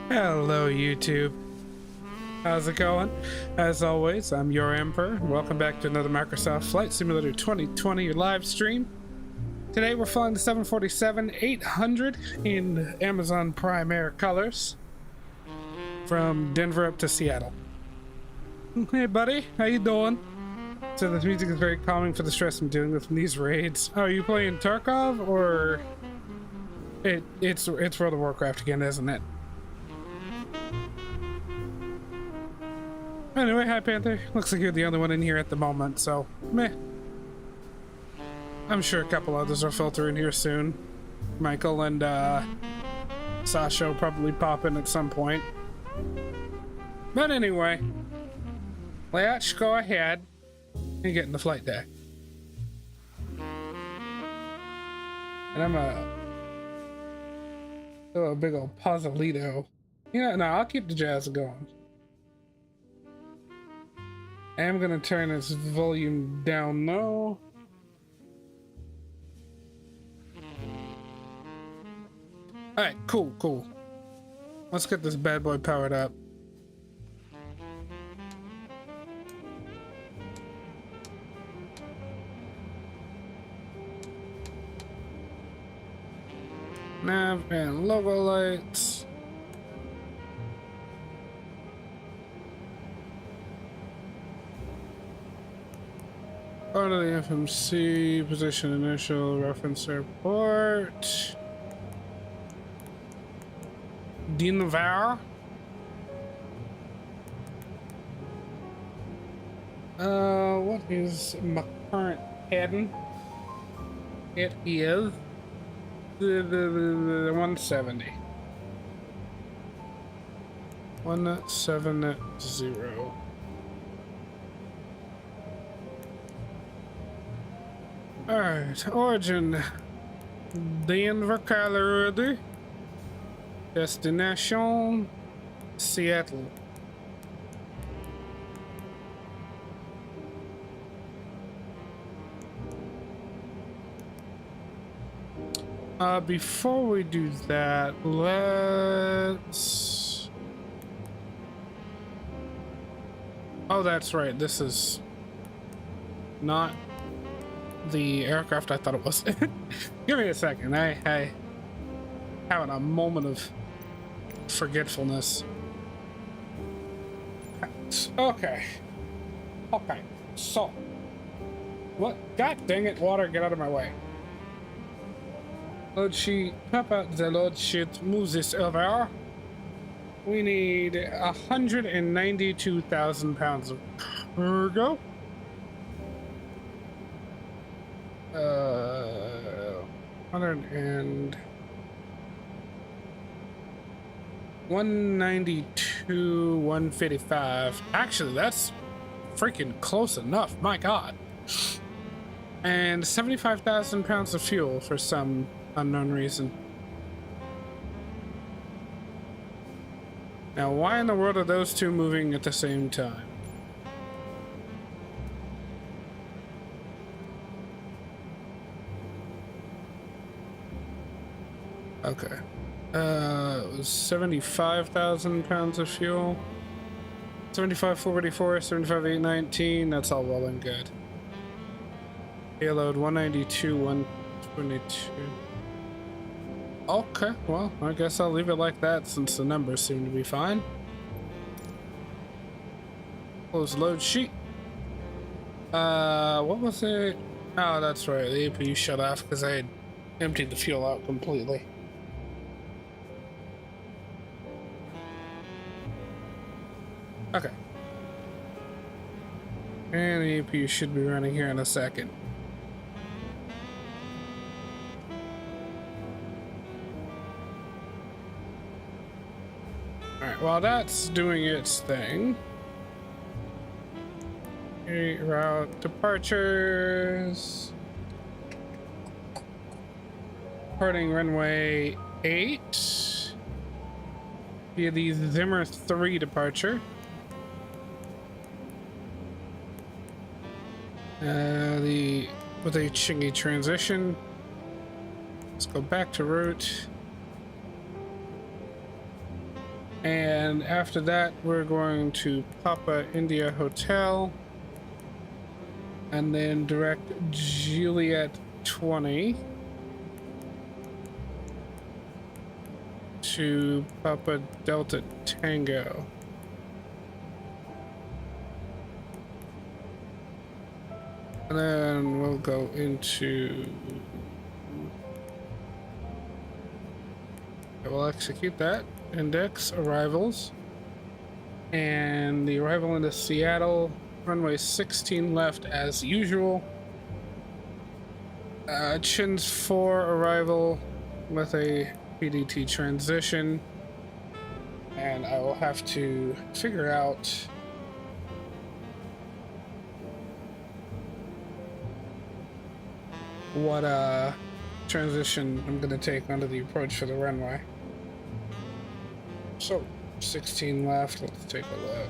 Hello YouTube, how's it going? As always, I'm your Emperor. Welcome back to another Microsoft Flight Simulator 2020 live stream. Today we're flying the 747-800 in Amazon Prime Air colors from Denver up to Seattle. Hey buddy, how you doing? So this music is very calming for the stress I'm dealing with in these raids. Oh, are you playing Tarkov or it's World of Warcraft again, isn't it? Anyway, hi Panther. Looks like you're the only one in here at the moment, so meh. I'm sure a couple others will filter in here soon. Michael and Sasha will probably pop in at some point. But anyway, let's go ahead and get in the flight deck. And I'm a big old Pozolito. Yeah, no, I'll keep the jazz going. I am gonna turn this volume down though. All right, cool, cool. Let's get this bad boy powered up. Nav and logo lights. Part of the FMC position initial reference report. Dinvar. What is my current heading? It is the 170. 170. Alright, origin Denver, Colorado. Destination Seattle. Before we do that, let's... Oh, that's right. This is not the aircraft I thought it was. Give me a second. I having a moment of forgetfulness. Okay. Okay. So, what? God dang it, water! Get out of my way. Load sheet. Pop out the load sheet. Move this over. We need 192,000 pounds of cargo. 192, 155. Actually, that's freaking close enough. My God. And 75,000 pounds of fuel for some unknown reason. Now, why in the world are those two moving at the same time? Okay. It was 75,000 pounds of fuel. 75,484, 75,819. That's all well and good. Payload 192, 122. Okay, well, I guess I'll leave it like that since the numbers seem to be fine. Close load sheet. What was it? Oh, that's right. The APU shut off because I had emptied the fuel out completely. Okay. And the APU should be running here in a second. Alright, while that's doing its thing. Okay, route departures. Departing runway 8. Via the Zimmer 3 departure. With a Chingy transition. Let's go back to route. And after that, we're going to Papa India Hotel. And then direct Juliet 20 to Papa Delta Tango. And then we'll go into... We'll execute that. Index arrivals. And the arrival into Seattle. Runway 16 left as usual. Chins 4 arrival with a PDT transition. And I will have to figure out what transition I'm gonna take onto the approach for the runway. So 16 left, let's take a look.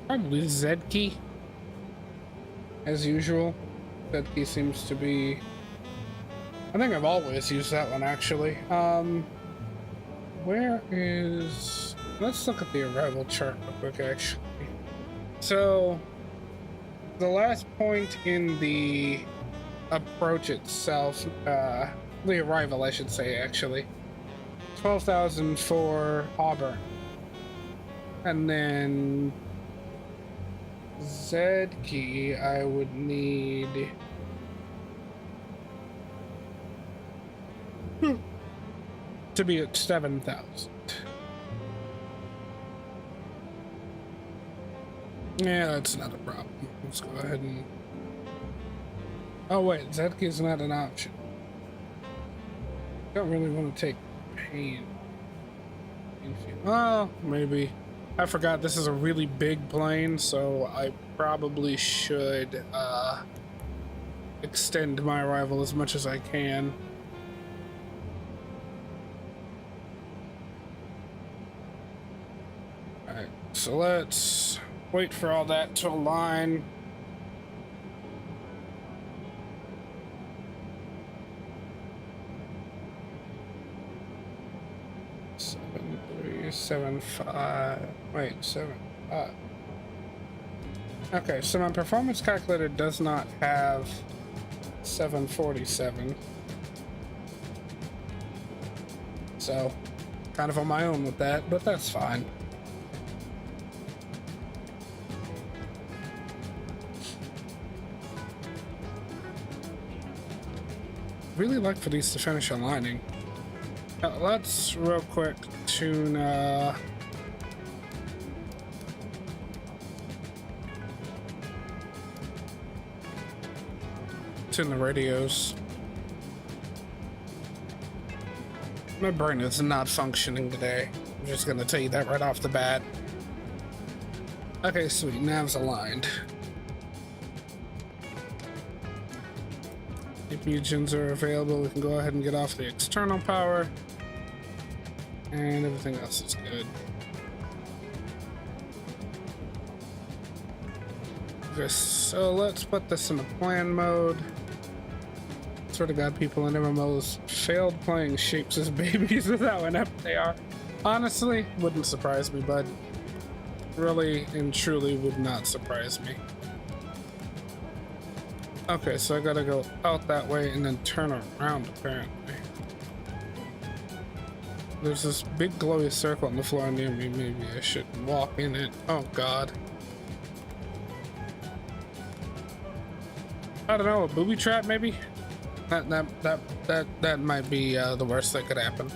Probably Z key. as usual. That key seems to be, I think I've always used that one actually. Where is, let's look at the arrival chart real quick actually. So the last point in the approach itself, the arrival I should say actually, 12,000 for Auburn. And then Z key I would need to be at 7,000. Yeah, that's not a problem. Let's go ahead and, oh wait, Z key is not an option. Don't really want to take pain. Well, maybe. I forgot this is a really big plane, so I probably should extend my arrival as much as I can. Alright, so let's wait for all that to align. Seven five. Wait, 7 5. Okay, so my performance calculator does not have 747. So, kind of on my own with that, but that's fine. Really like for these to finish aligning. Now, let's real quick tune the radios. My brain is not functioning today. I'm just gonna tell you that right off the bat. Okay, sweet, nav's aligned. CPU gens are available. We can go ahead and get off the external power. And everything else is good. Okay, so let's put this in the plan mode. Swear to God, people in MMOs failed playing shapes as babies with how inept they are. Honestly, wouldn't surprise me, bud. Really and truly would not surprise me. Okay, so I gotta go out that way and then turn around, apparently. There's this big glowy circle on the floor near me. Maybe I should walk in it. Oh God. I don't know, a booby trap maybe? That might be the worst that could happen.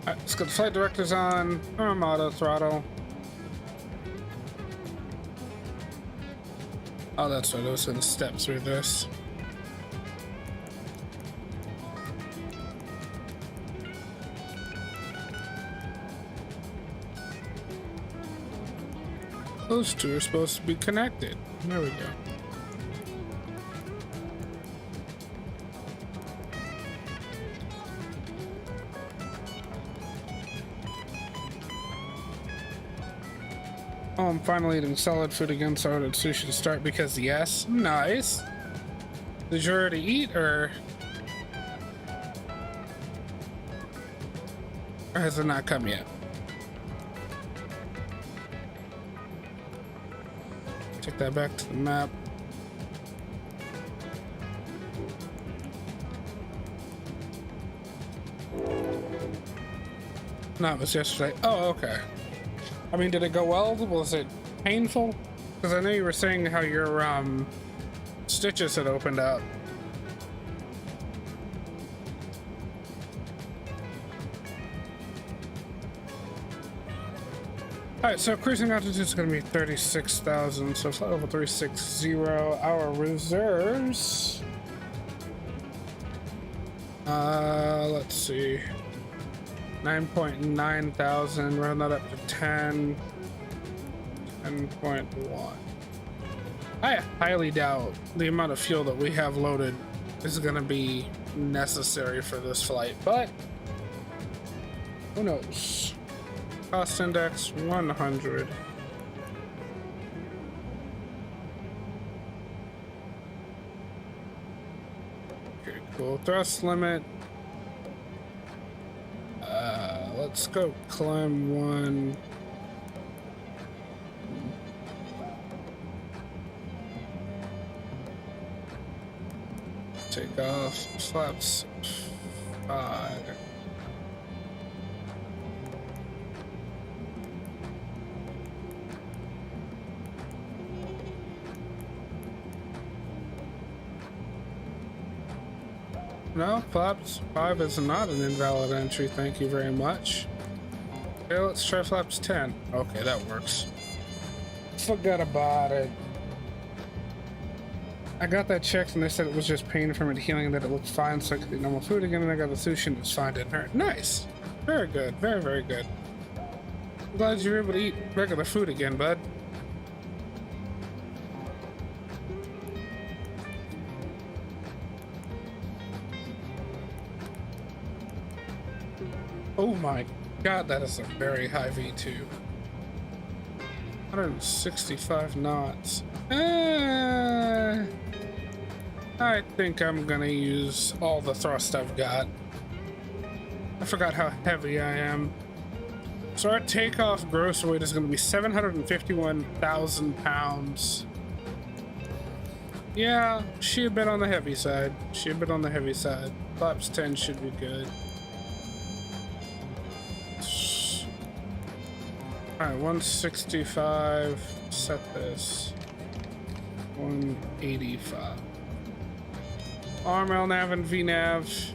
Alright, let's get the flight directors on. Auto throttle. Oh, that's right. I was gonna step through this. Those two are supposed to be connected. There we go. Oh, I'm finally eating solid food again, so I ordered sushi to start because yes. Nice. Did you already eat, or has it not come yet? Take that back to the map. No, it was yesterday. Oh, okay. I mean, did it go well? Was it painful? Because I know you were saying how your stitches had opened up. Alright, so cruising altitude is going to be 36,000. So flight level 360. Our reserves. Let's see. 9.9 thousand, round that up to 10. 10.1. I highly doubt the amount of fuel that we have loaded is going to be necessary for this flight, but who knows? Cost index 100. Okay, cool. Thrust limit. Let's go climb one. Take off flaps 5. No, flaps 5 is not an invalid entry, thank you very much. Okay, let's try flaps 10. Okay, that works. Forget about it. I got that checked and they said it was just pain from it healing, that it looked fine, so I could eat normal food again, and I got the sushi and it's fine, didn't hurt. Nice! Very good, very, very good. I'm glad you were able to eat regular food again, bud. Oh my god, that is a very high V2. 165 knots. I think I'm gonna use all the thrust I've got. I forgot how heavy I am. So our takeoff gross weight is gonna be 751,000 pounds. Yeah, she a bit on the heavy side. She a bit on the heavy side. Flaps 10 should be good. Alright, 165. Set this. 185. Arm LNAV and VNAV.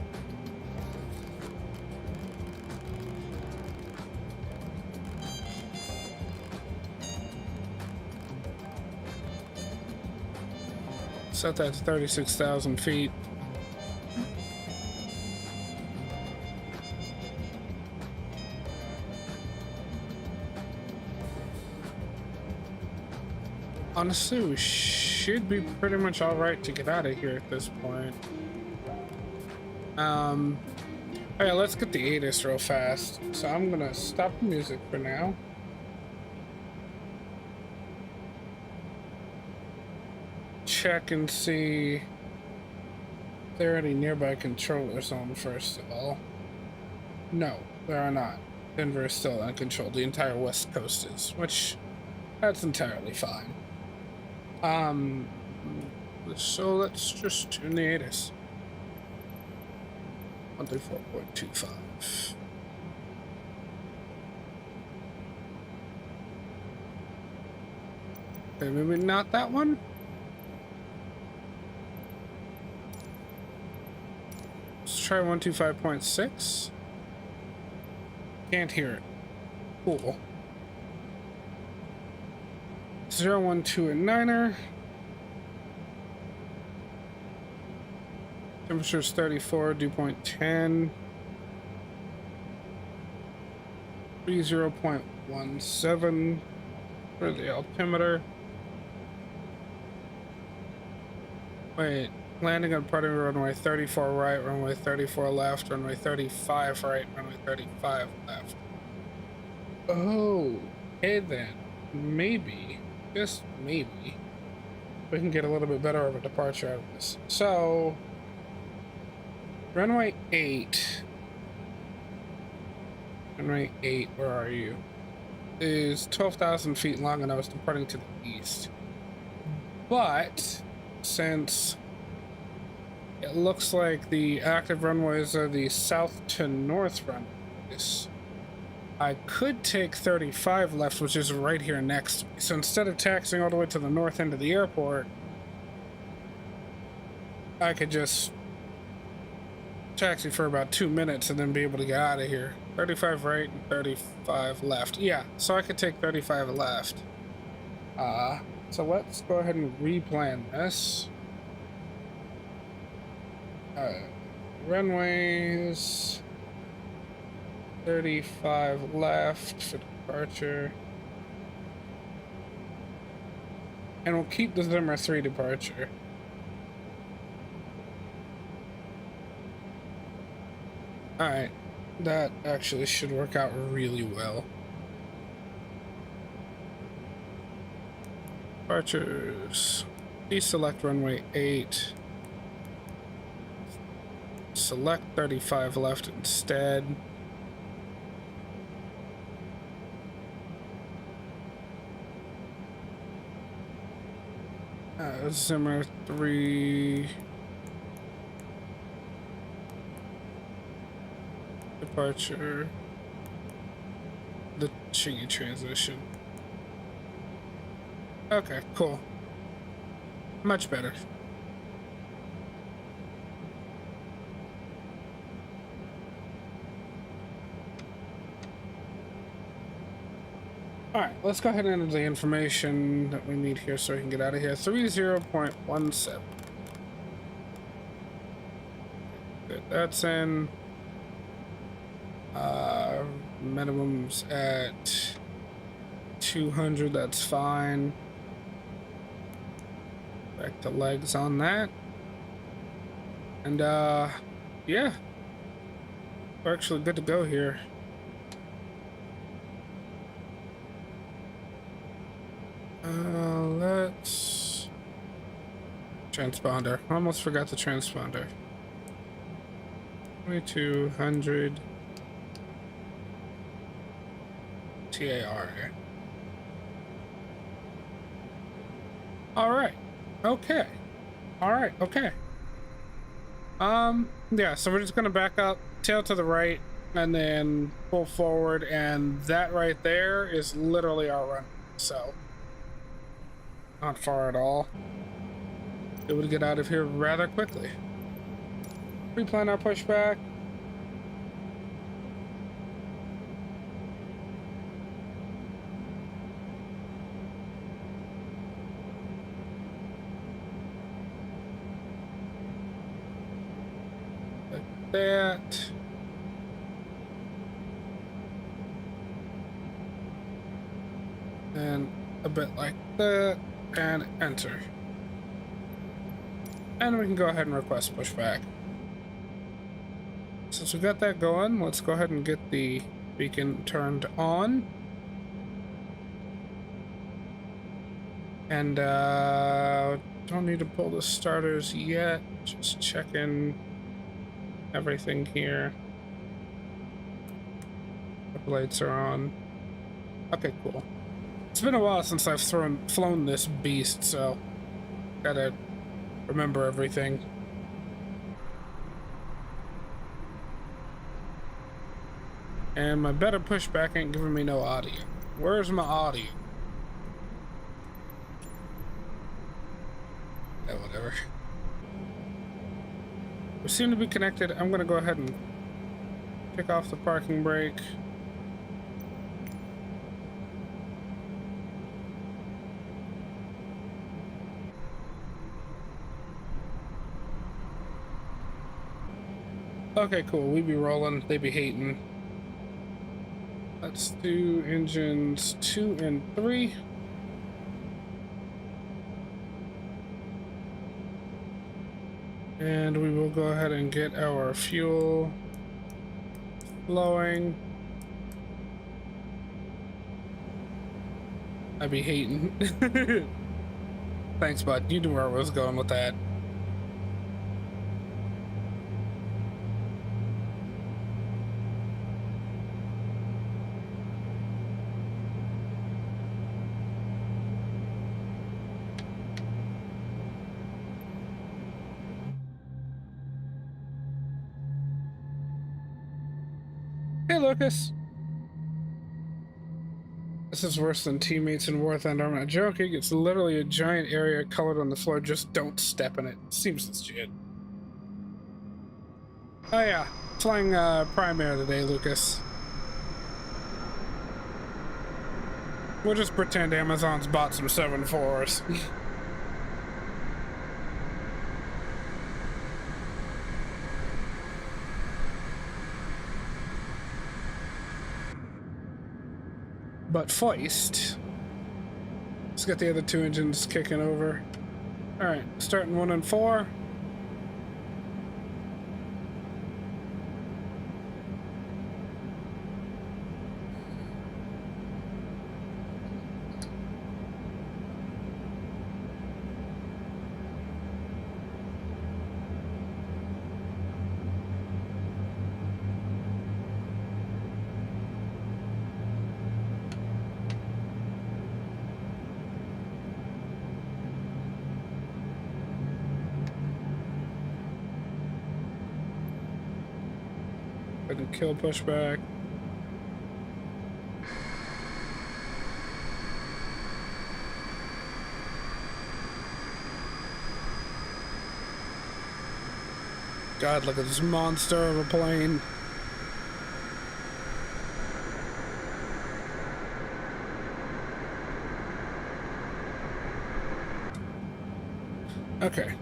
Set that to 36,000 feet. Honestly, we should be pretty much all right to get out of here at this point. Oh yeah, let's get the ATIS real fast. So I'm gonna stop the music for now. Check and see if there are any nearby controllers on first of all. No, there are not. Denver is still uncontrolled. The entire west coast is, which that's entirely fine. So let's just tune the ATIS. 134.25. Okay, maybe not that one. Let's try 125.6. Can't hear it. Cool. 012 and 9er. Temperature's 34, dew point 10. 30.17 for the altimeter. Wait, landing on parting runway 34 right, runway 34 left, runway 35 right, runway 35 left. Oh, okay then. Maybe, just maybe, we can get a little bit better of a departure out of this. So, runway 8. Runway 8, where are you? Is 12,000 feet long and I was departing to the east. But, since it looks like the active runways are the south to north runways, I could take 35 left, which is right here next to me. So instead of taxiing all the way to the north end of the airport, I could just taxi for about 2 minutes and then be able to get out of here. 35 right and 35 left. Yeah, so I could take 35 left. So let's go ahead and replan this. Runways 35 left for departure. And we'll keep the Zimmer 3 departure. Alright, that actually should work out really well. Departures. Deselect runway 8. Select 35 left instead. Zimmer 3. Departure. The Chingy transition. Okay, cool. Much better. Alright, let's go ahead and enter the information that we need here so we can get out of here. 30.17. Good, that's in. Minimum's at 200, that's fine. Back the legs on that. And yeah. We're actually good to go here. Let's transponder. Almost forgot the transponder. 2200 TAR. All right. Okay. All right. Okay. Yeah, so we're just gonna back up, tail to the right, and then pull forward, and that right there is literally our run. So not far at all. Able to get out of here rather quickly. Pre-plan our pushback. Like that. And a bit like that. And enter. And we can go ahead and request pushback. Since we got that going, let's go ahead and get the beacon turned on. And don't need to pull the starters yet. Just checking everything here. The lights are on. Okay, cool. It's been a while since I've flown this beast, so gotta remember everything. And my better pushback ain't giving me no audio. Where's my audio? Yeah, whatever. We seem to be connected. I'm gonna go ahead and pick off the parking brake. Okay, cool. We be rolling. They be hating. Let's do engines 2 and 3. And we will go ahead and get our fuel flowing. I be hating. Thanks, bud. You knew where I was going with that. Hey, Lucas. This is worse than teammates in War Thunder. I'm not joking. It's literally a giant area colored on the floor. Just don't step in it. Seems legit. Oh yeah, flying Prime Air today, Lucas. We'll just pretend Amazon's bought some 7.4s. But Feist Let's get the other two engines kicking over. All right, starting 1 and 4. And kill pushback. God, look at this monster of a plane. Okay.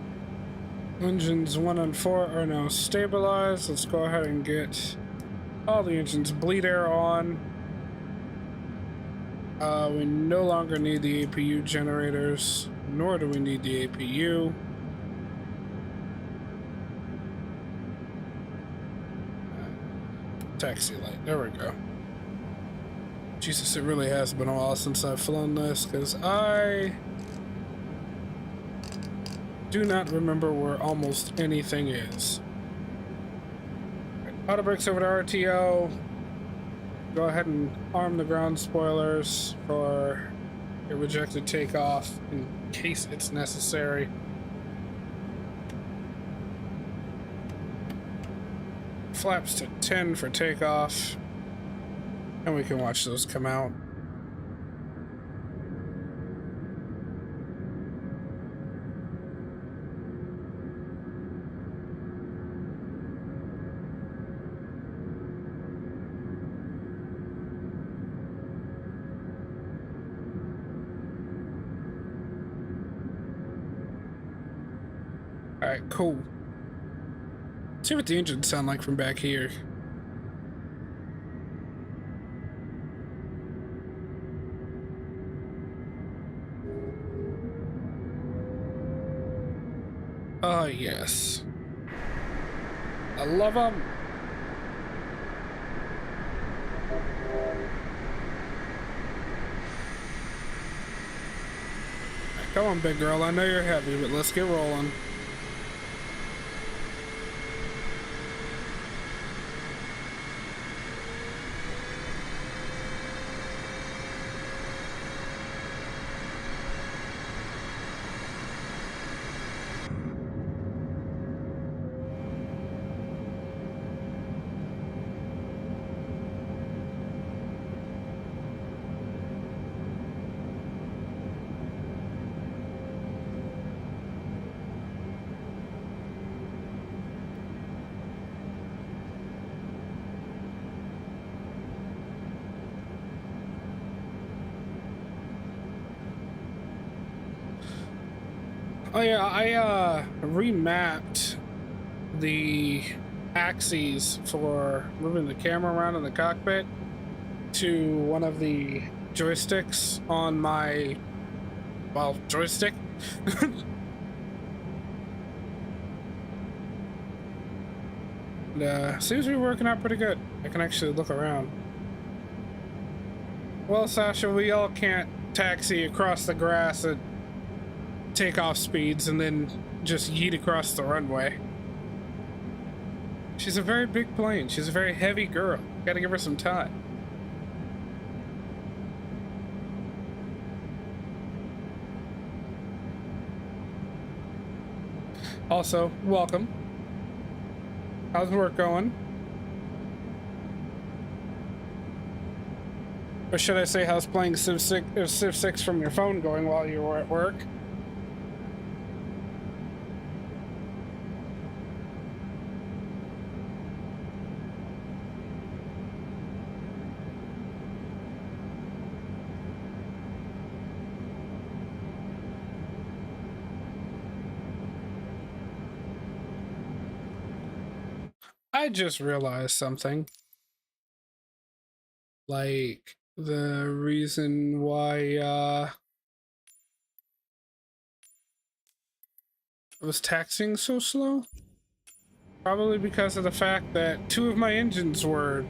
Engines 1 and 4 are now stabilized. Let's go ahead and get all the engines bleed air on. We no longer need the APU generators, nor do we need the APU. Taxi light, there we go. Jesus, it really has been a while since I've flown this, because I do not remember where almost anything is. Auto brakes over to RTO. Go ahead and arm the ground spoilers for a rejected takeoff in case it's necessary. Flaps to 10 for takeoff, and we can watch those come out. All right, cool. Let's see what the engines sound like from back here. Oh, yes. I love them. Come on, big girl. I know you're heavy, but let's get rolling. Oh yeah, I remapped the axes for moving the camera around in the cockpit to one of the joysticks on my, well, joystick. And, seems to be working out pretty good. I can actually look around. Well, Sasha, we all can't taxi across the grass at takeoff speeds and then just yeet across the runway. She's a very big plane. She's a very heavy girl. Gotta give her some time. Also, welcome. How's work going? Or should I say, how's playing Civ 6 from your phone going while you were at work? I just realized something. Like, the reason why, was taxiing so slow? Probably because of the fact that 2 of my engines were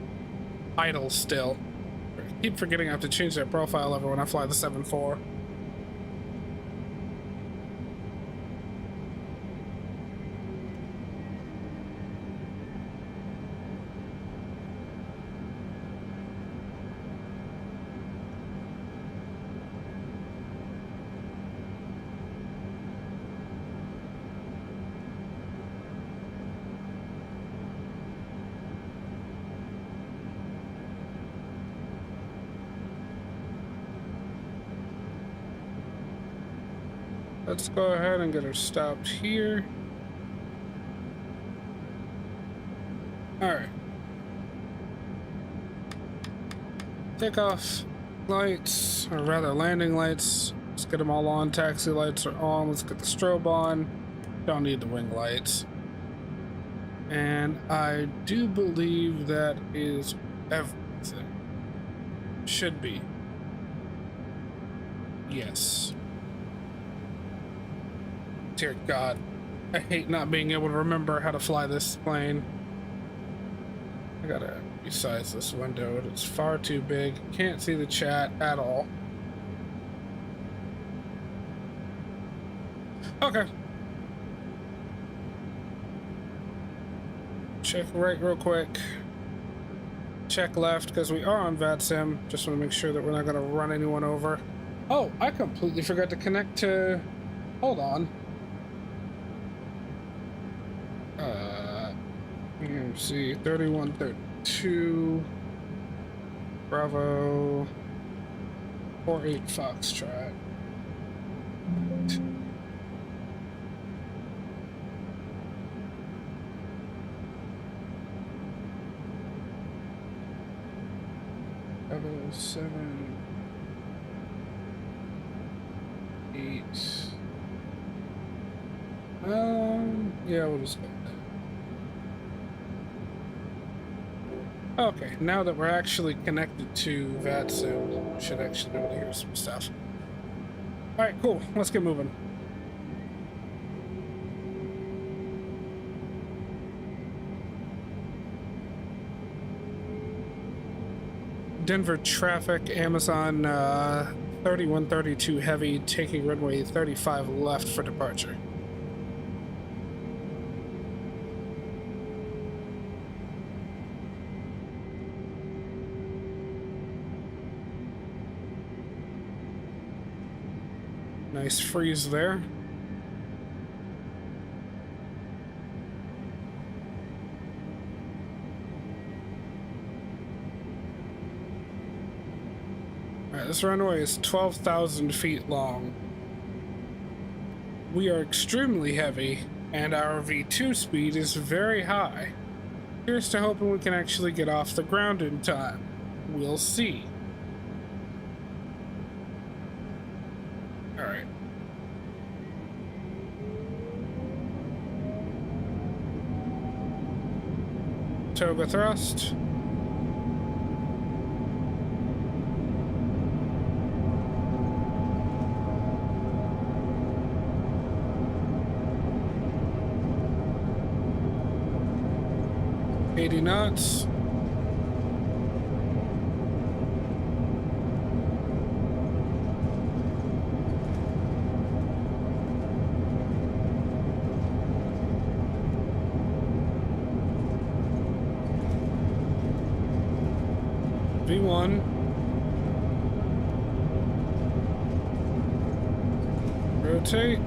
idle still. I keep forgetting I have to change that profile lever when I fly the 7.4. Let's go ahead and get her stopped here. Alright. Takeoff lights, or rather landing lights. Let's get them all on. Taxi lights are on. Let's get the strobe on. Don't need the wing lights. And I do believe that is everything. Should be. Yes. Dear God, I hate not being able to remember how to fly this plane. I gotta resize this window. It's far too big. Can't see the chat at all. Okay. Check right real quick. Check left, because we are on VATSIM. Just want to make sure that we're not going to run anyone over. Oh, I completely forgot to connect to... Hold on. EMC 3132 Bravo 48 Foxtrot. Seven, 8. Yeah, we'll just go. Okay, now that we're actually connected to VATSIM, we should actually be able to hear some stuff. Alright, cool. Let's get moving. Denver traffic, Amazon 3132 heavy, taking runway 35 left for departure. Nice freeze there. Alright, this runway is 12,000 feet long. We are extremely heavy, and our V2 speed is very high. Here's to hoping we can actually get off the ground in time. We'll see. Alright. Toga thrust. Knots. V1. Rotate.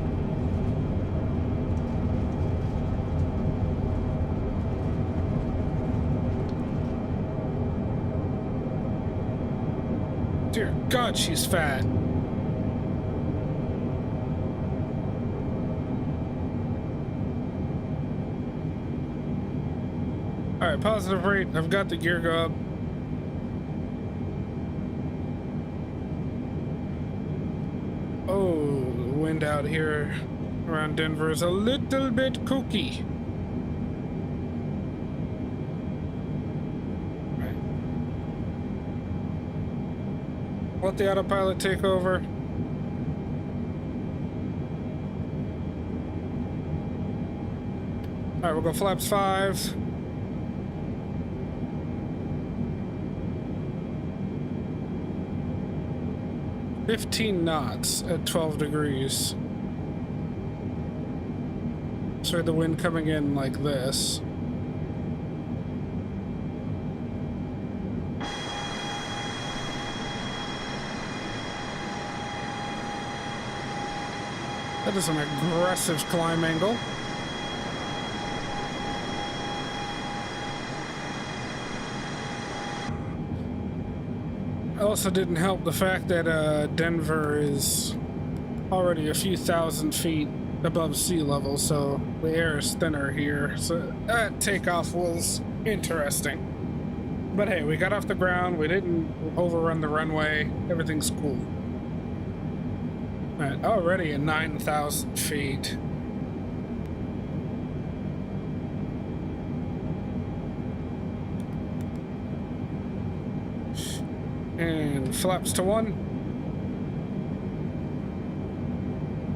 Dear God, she's fat. Alright, positive rate. I've got the gear go up. Oh, the wind out here around Denver is a little bit kooky. Let the autopilot take over. All right, we'll go flaps 5. "15 knots at 12 degrees. So the wind coming in like this. That is an aggressive climb angle. Also didn't help the fact that Denver is already a few thousand feet above sea level, so the air is thinner here. So that takeoff was interesting. But hey, we got off the ground, we didn't overrun the runway, everything's cool. All right, already at 9,000 feet. And flaps to 1.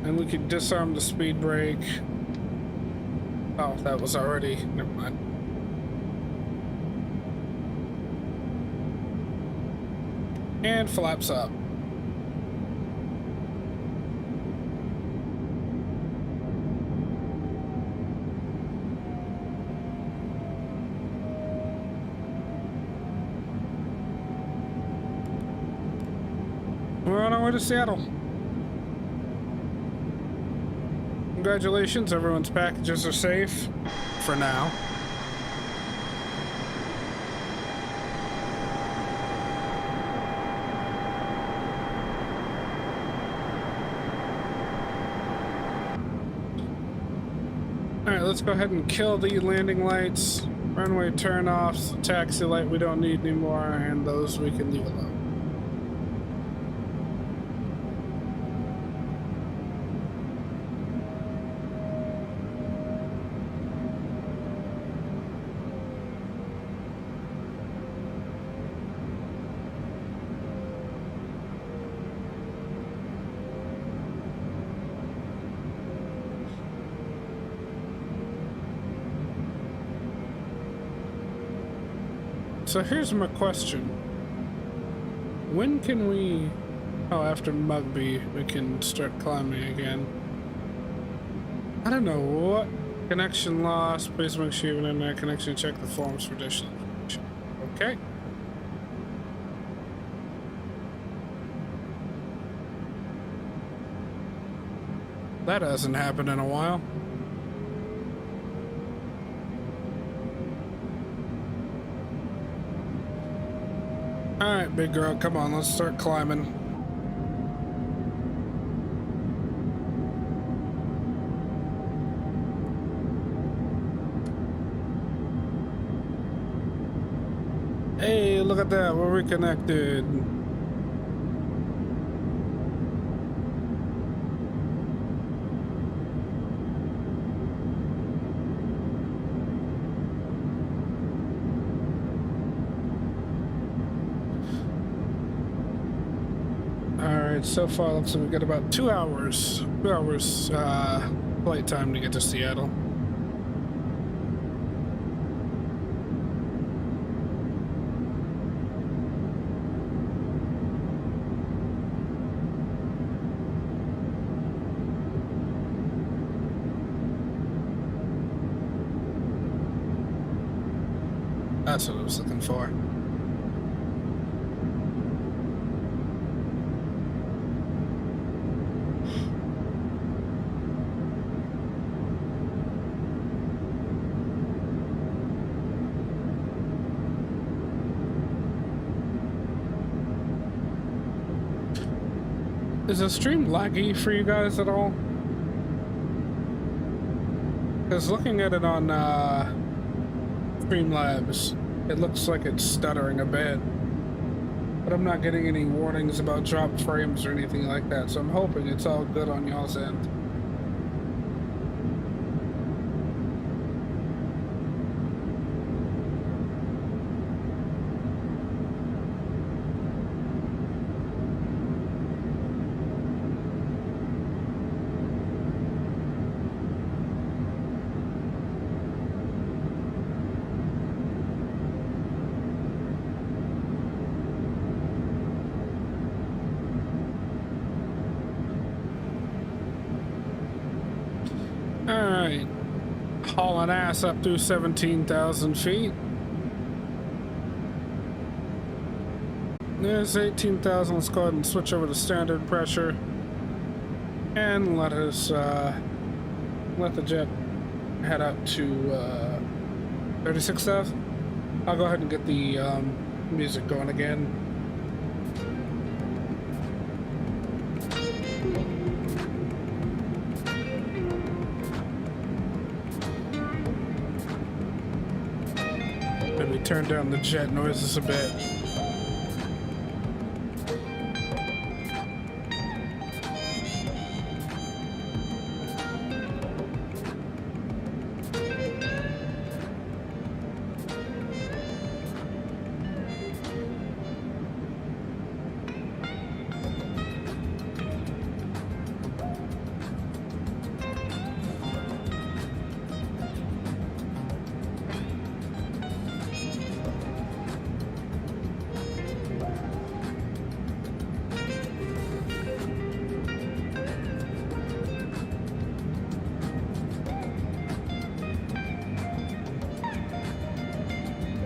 And we could disarm the speed brake. Oh, that was already, never mind. And flaps up. We're on our way to Seattle. Congratulations, everyone's packages are safe. For now. Alright, let's go ahead and kill the landing lights. Runway turn-offs, taxi light we don't need anymore, and those we can leave alone. So here's my question. When can we... Oh, after Mugby, we can start climbing again. I don't know what... Connection lost. Please make sure you have an internet connection. Check the forums for additional information. Okay. That hasn't happened in a while. Alright, big girl, come on, let's start climbing. Hey, look at that, we're reconnected. So far, looks like we got about 2 hours. 2 hours flight time to get to Seattle. That's what I was looking for. Is the stream laggy for you guys at all? Because looking at it on Streamlabs, it looks like it's stuttering a bit. But I'm not getting any warnings about dropped frames or anything like that, so I'm hoping it's all good on y'all's end. point. Hauling ass up through 17,000 feet. There's 18,000. Let's go ahead and switch over to standard pressure. And let us, let the jet head up to 36,000. I'll go ahead and get the music going again. Maybe turn down the jet noises a bit.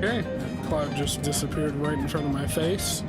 Okay, that cloud just disappeared right in front of my face.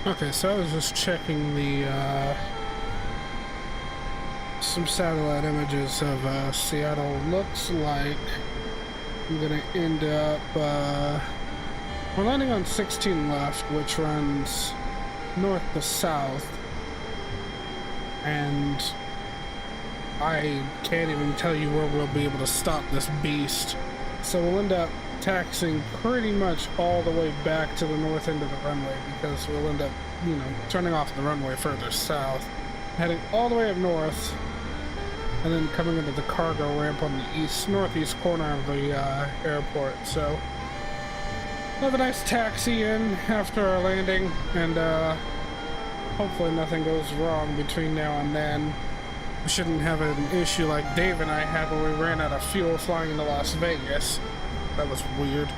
Okay, so I was just checking the some satellite images of Seattle. Looks like I'm gonna end up we're landing on 16 left, which runs north to south, and I can't even tell you where we'll be able to stop this beast. So we'll end up taxiing pretty much all the way back to the north end of the runway, because we'll end up, you know, turning off the runway further south, heading all the way up north, and then coming into the cargo ramp on the northeast corner of the airport. So we'll have a nice taxi in after our landing, and hopefully nothing goes wrong between now and then. We shouldn't have an issue like Dave and I had when we ran out of fuel flying into Las Vegas. That was weird.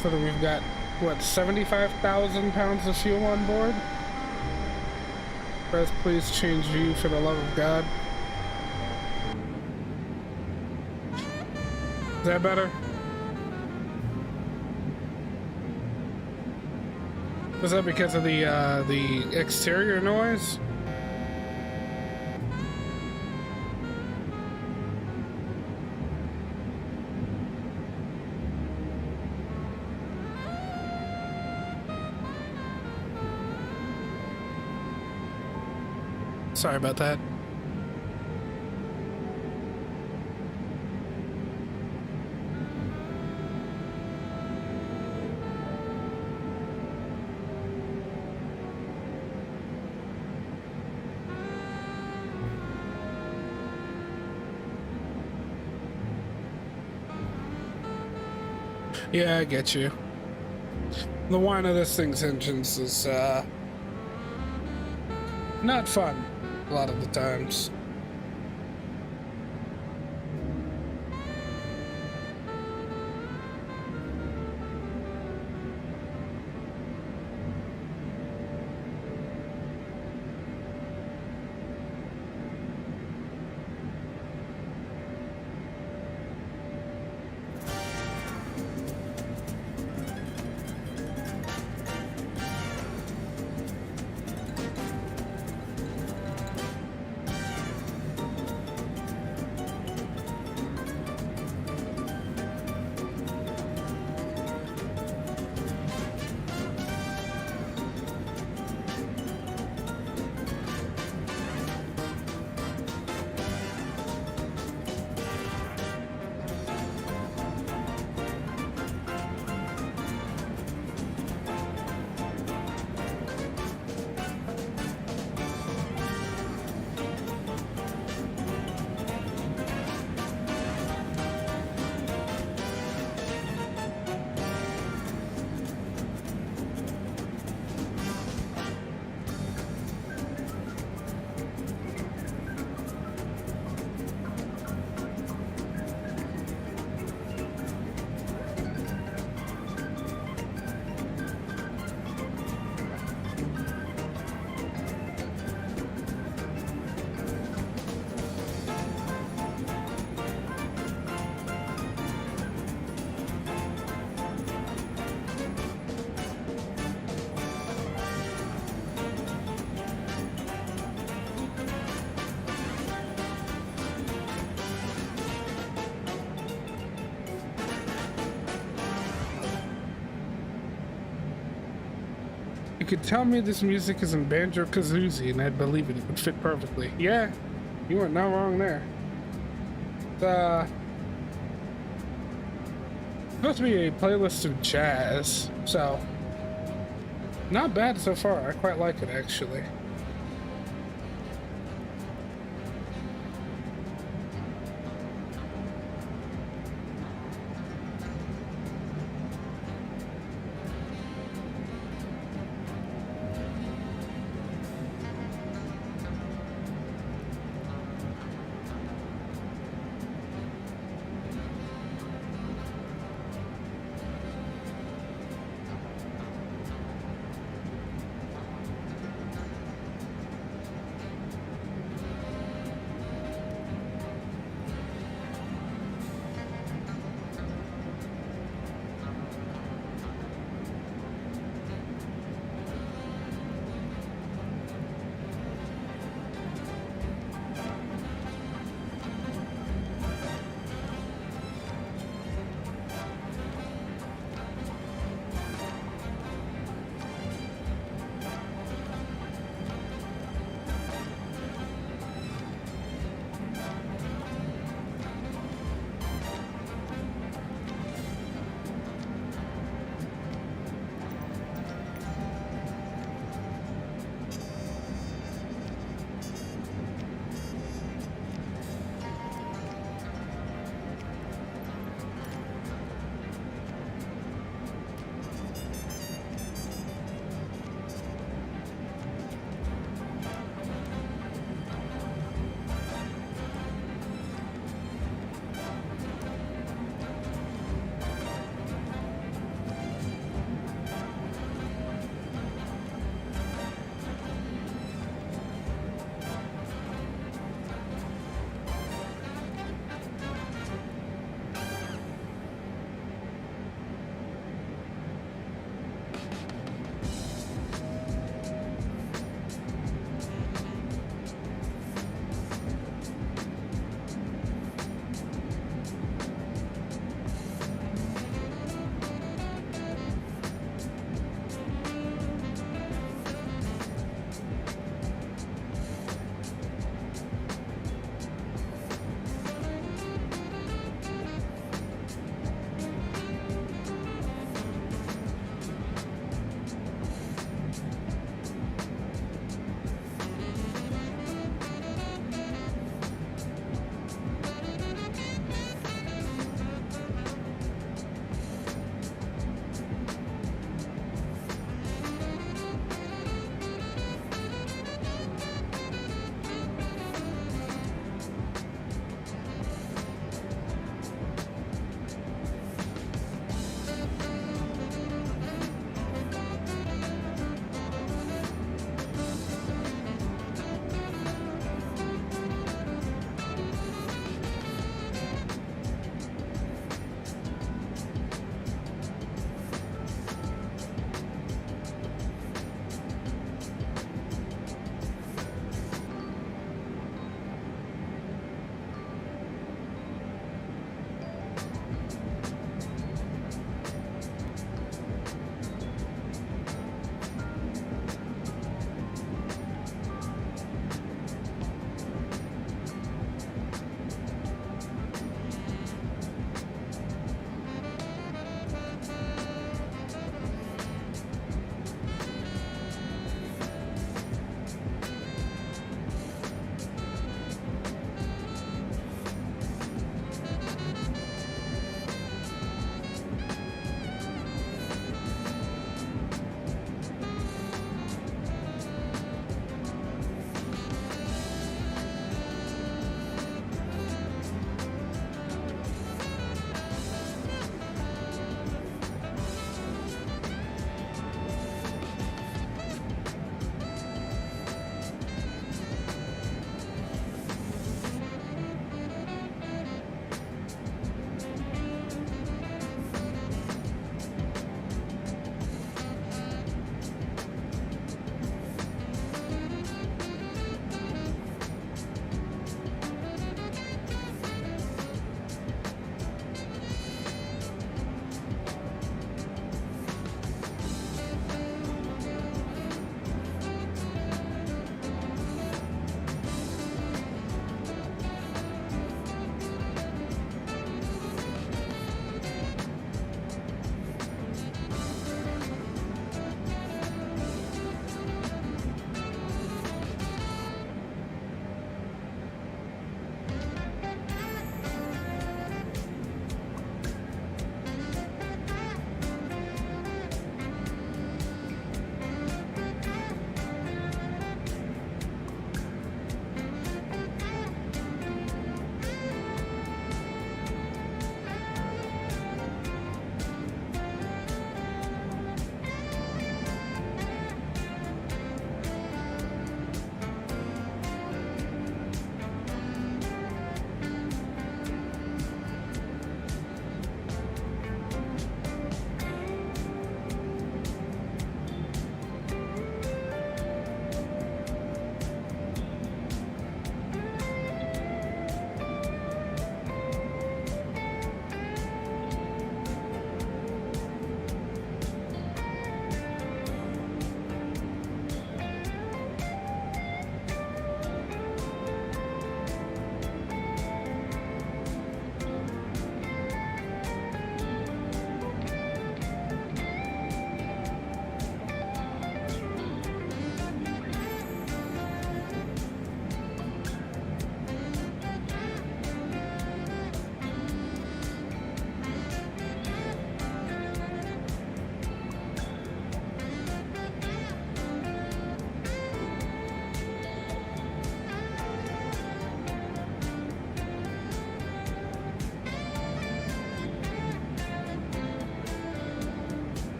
So then we've got, what, 75,000 pounds of fuel on board? Press please change view for the love of God. Is that better? Was that because of the exterior noise? Sorry about that. Yeah, I get you. The whine of this thing's engines is not fun a lot of the times. You could tell me this music is in Banjo-Kazooie and I'd believe it. It would fit perfectly. Yeah, you weren't not wrong there. It's supposed to be a playlist of jazz, so not bad so far. I quite like it, actually.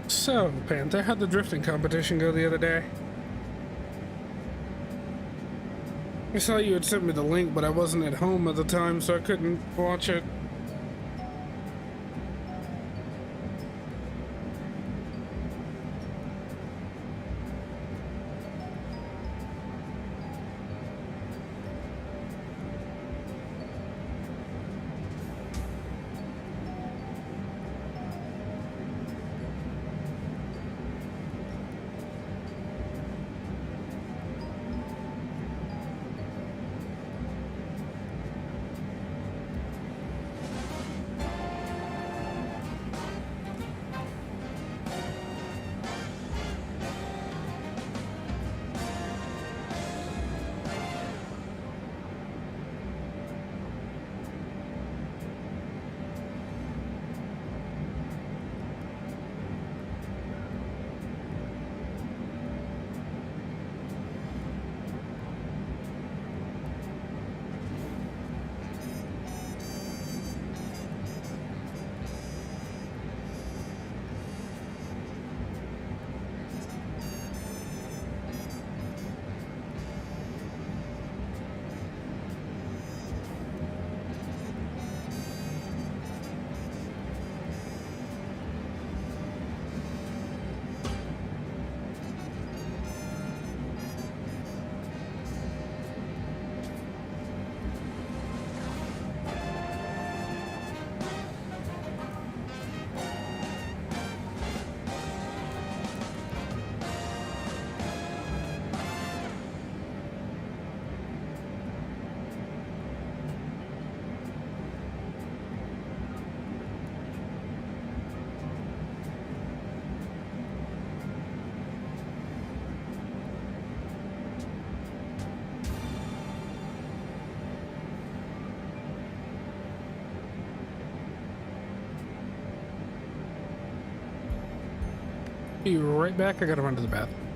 So, Panther, how'd the drifting competition go the other day? I saw you had sent me the link, but I wasn't at home at the time, so I couldn't watch it. Be right back. I gotta run to the bathroom.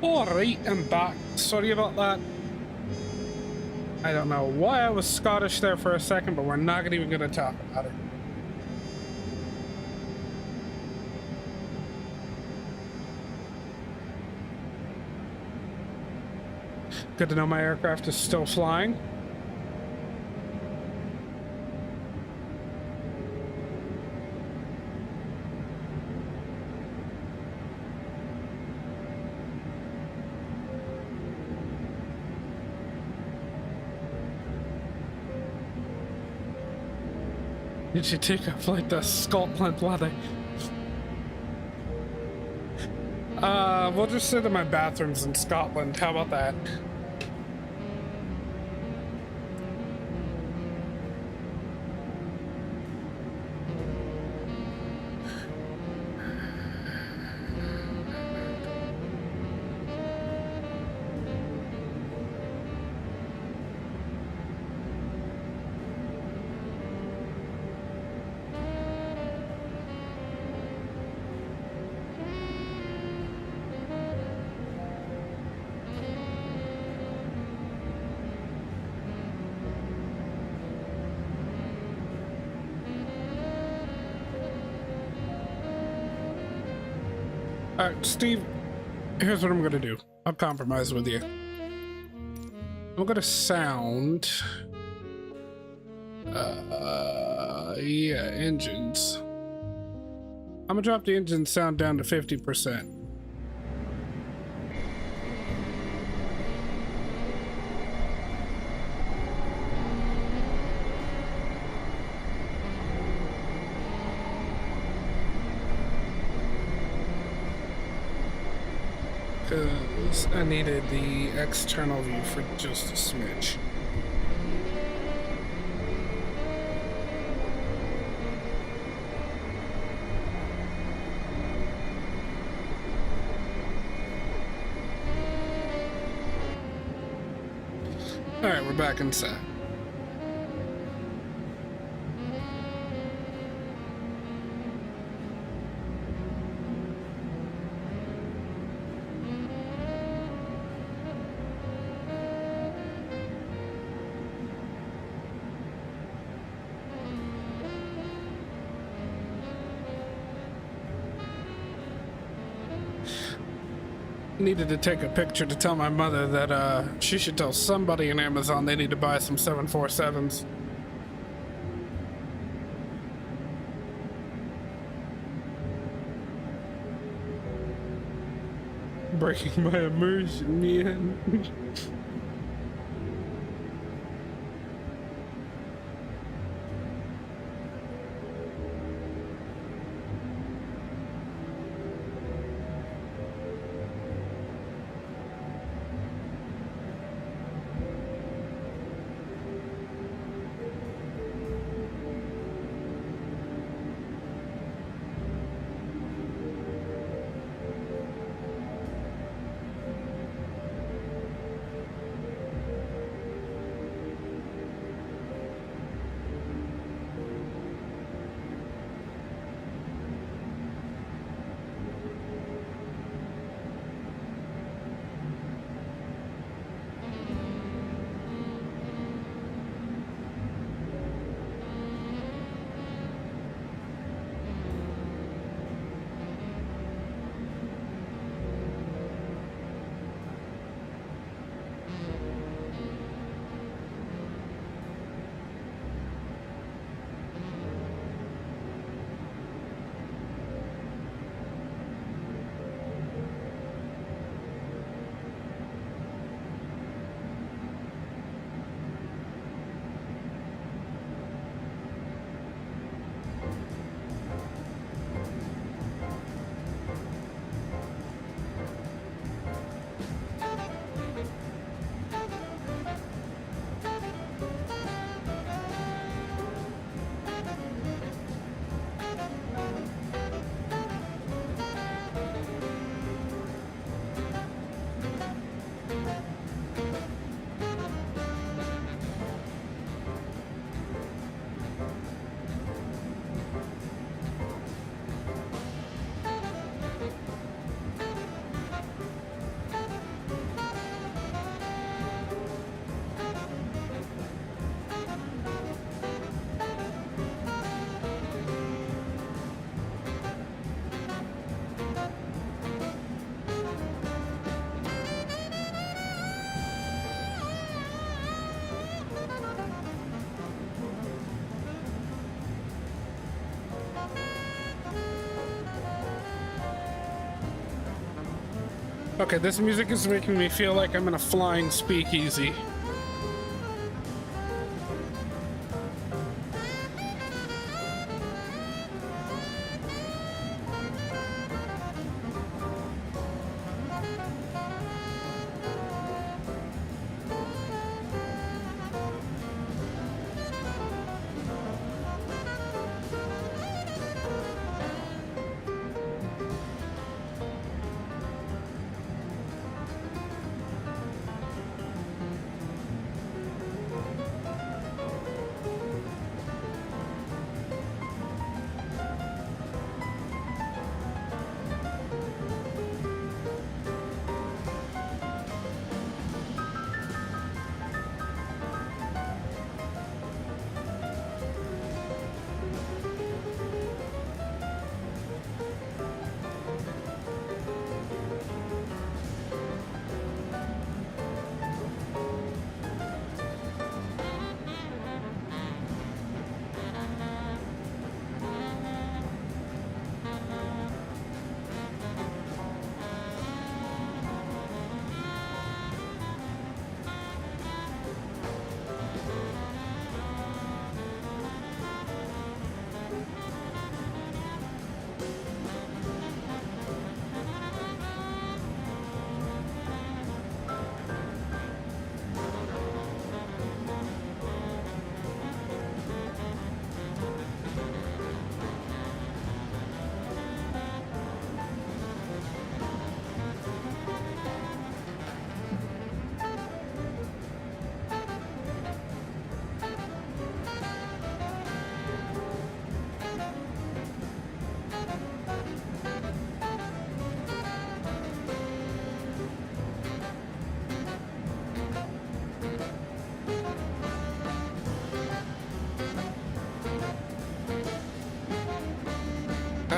Alright, I'm back. Sorry about that. I don't know why I was Scottish there for a second, but we're not even going to talk about it. Good to know my aircraft is still flying. Did you take a flight to Scotland, laddie? We'll just sit in my bathrooms in Scotland. How about that? Steve, here's what I'm gonna do. I'll compromise with you. I'm gonna sound... yeah, engines. I'm gonna drop the engine sound down to 50%. Because I needed the external view for just a smidge. Alright, we're back inside. Needed to take a picture to tell my mother that she should tell somebody in Amazon they need to buy some 747s. Breaking my immersion, man. Okay, this music is making me feel like I'm in a flying speakeasy.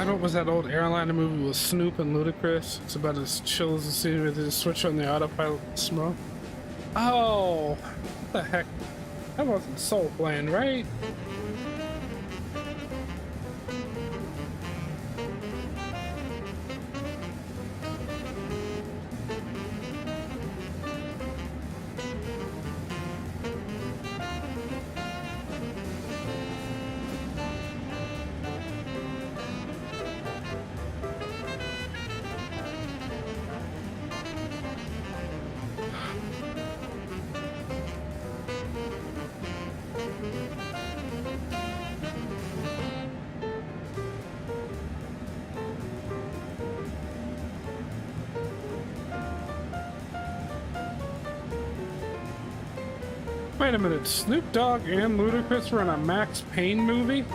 What was that old airliner movie with Snoop and Ludacris? It's about as chill as the scene where they just switch on the autopilot and smoke. Oh, what the heck? That wasn't Soul Plan, right? Wait a minute, Snoop Dogg and Ludacris were in a Max Payne movie?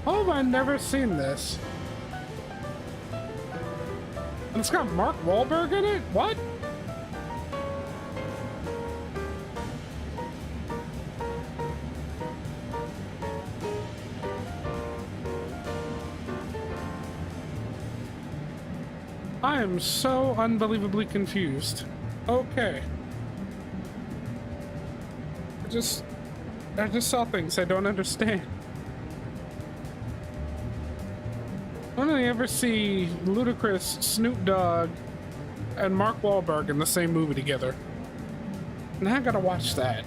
Oh, have I never seen this? And it's got Mark Wahlberg in it? What? I am so unbelievably confused. Okay. I just saw things I don't understand. When did I ever see Ludacris, Snoop Dogg, and Mark Wahlberg in the same movie together? Now I gotta watch that.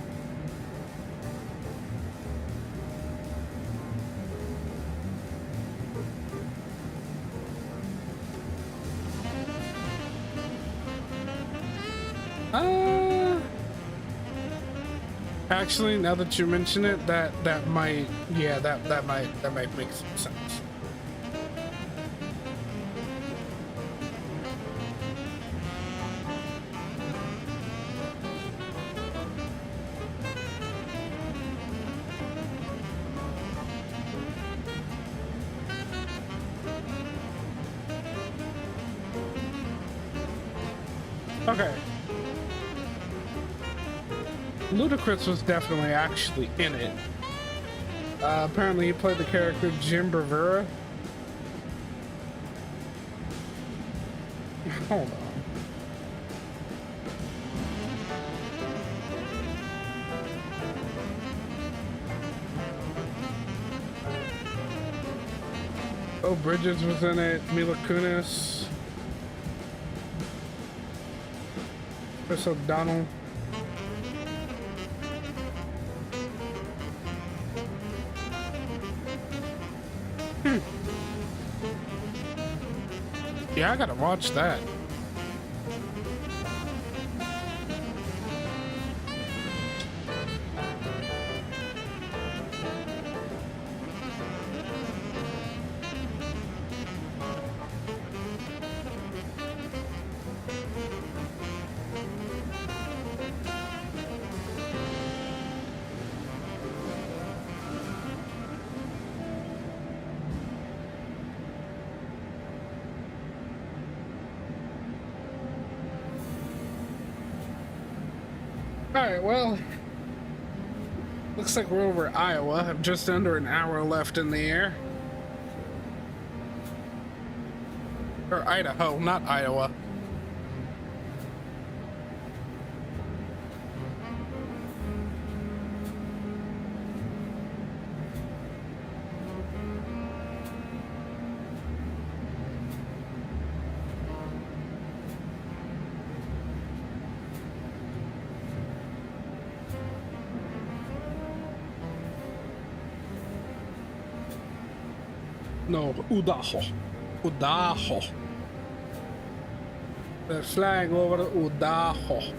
Actually, now that you mention it, that might, yeah, that might make some sense. Okay. Ludacris was definitely actually in it. Apparently he played the character Jim Bravura. Hold on. Oh, Bridges was in it. Mila Kunis. Chris O'Donnell. Yeah, I gotta watch that. Alright, well, looks like we're over Iowa. Just under an hour left in the air. Or Idaho, not Iowa. No, Idaho. Idaho. They're flying over Idaho.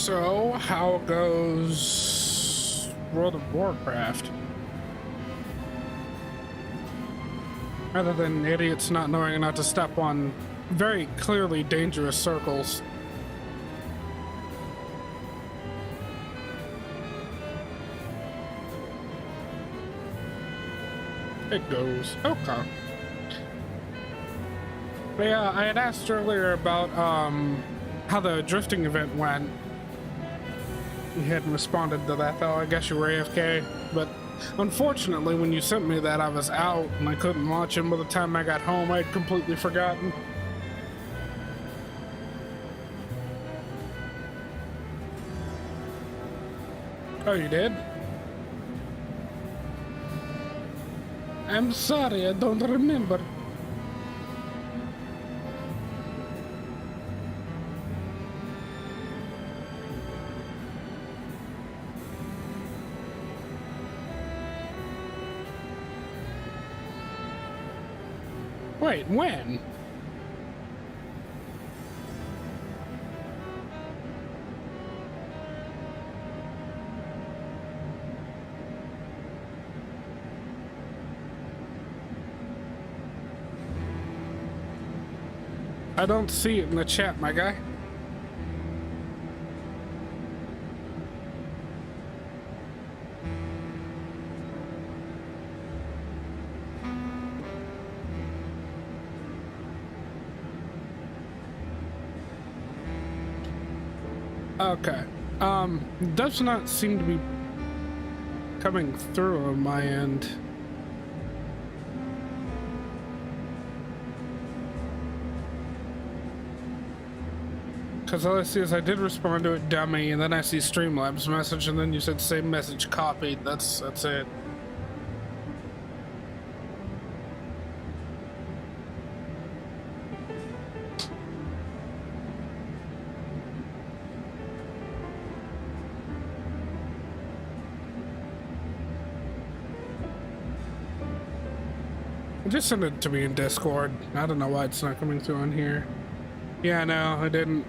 So, how goes World of Warcraft? Other than idiots not knowing not to step on very clearly dangerous circles. It goes. Okay. But yeah, I had asked earlier about how the drifting event went. You hadn't responded to that though. I guess you were AFK. But unfortunately, when you sent me that, I was out and I couldn't watch it. By the time I got home, I'd completely forgotten. Oh, you did? I'm sorry, I don't remember. Wait, when? I don't see it in the chat, my guy. Okay. Does not seem to be coming through on my end. Because all I see is I did respond to it, dummy, and then I see Streamlabs message, and then you said same message copied. That's it. Just send it to me in Discord. I don't know why it's not coming through on here. Yeah, no, I didn't.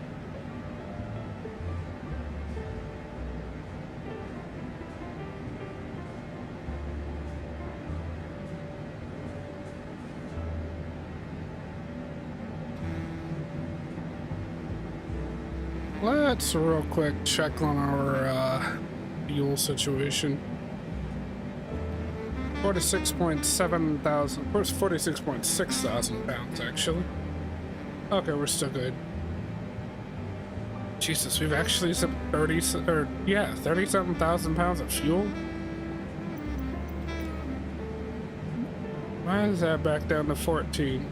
Let's real quick check on our fuel situation. 46.7 thousand, of course 46.6 thousand pounds actually. Okay, we're still good. Jesus, we've actually used up 30-something thousand pounds of fuel. Why is that back down to 14?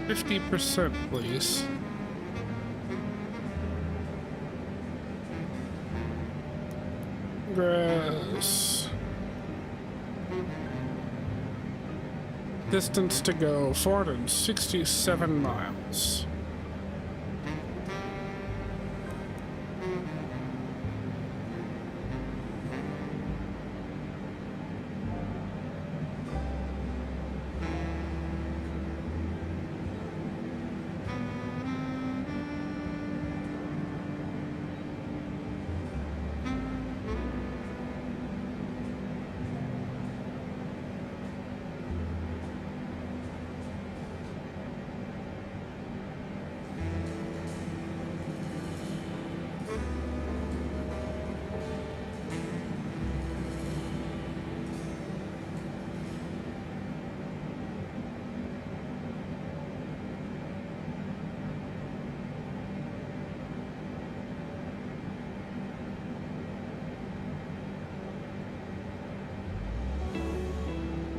50%, please. Grass. Distance to go, 467 miles.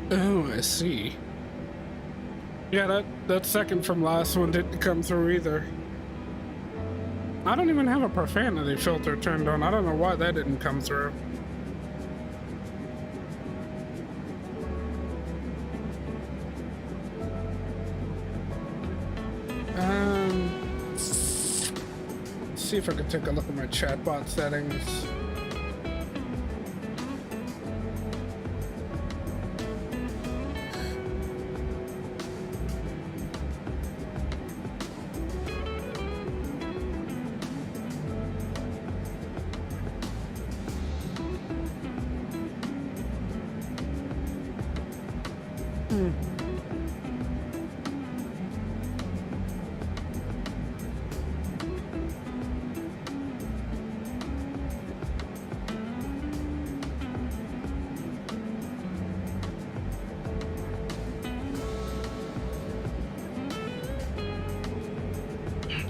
Oh, I see. Yeah, that second from last one didn't come through either. I don't even have a profanity filter turned on. I don't know why that didn't come through. Let's see if I can take a look at my chatbot settings.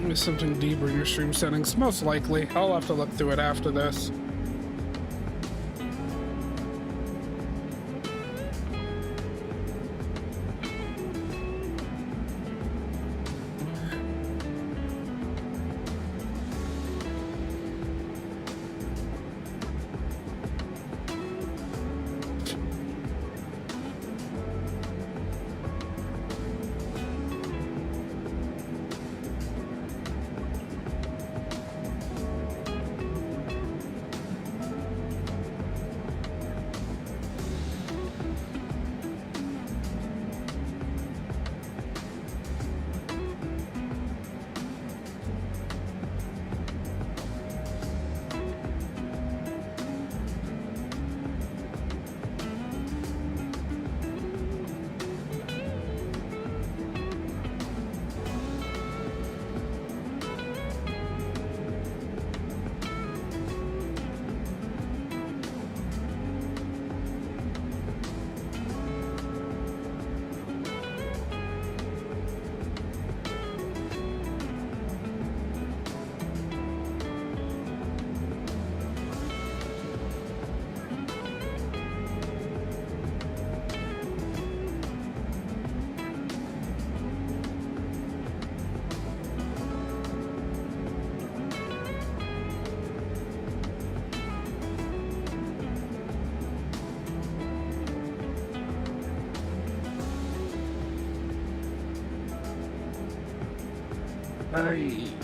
Maybe something deeper in your stream settings. Most likely. I'll have to look through it after this. Hey.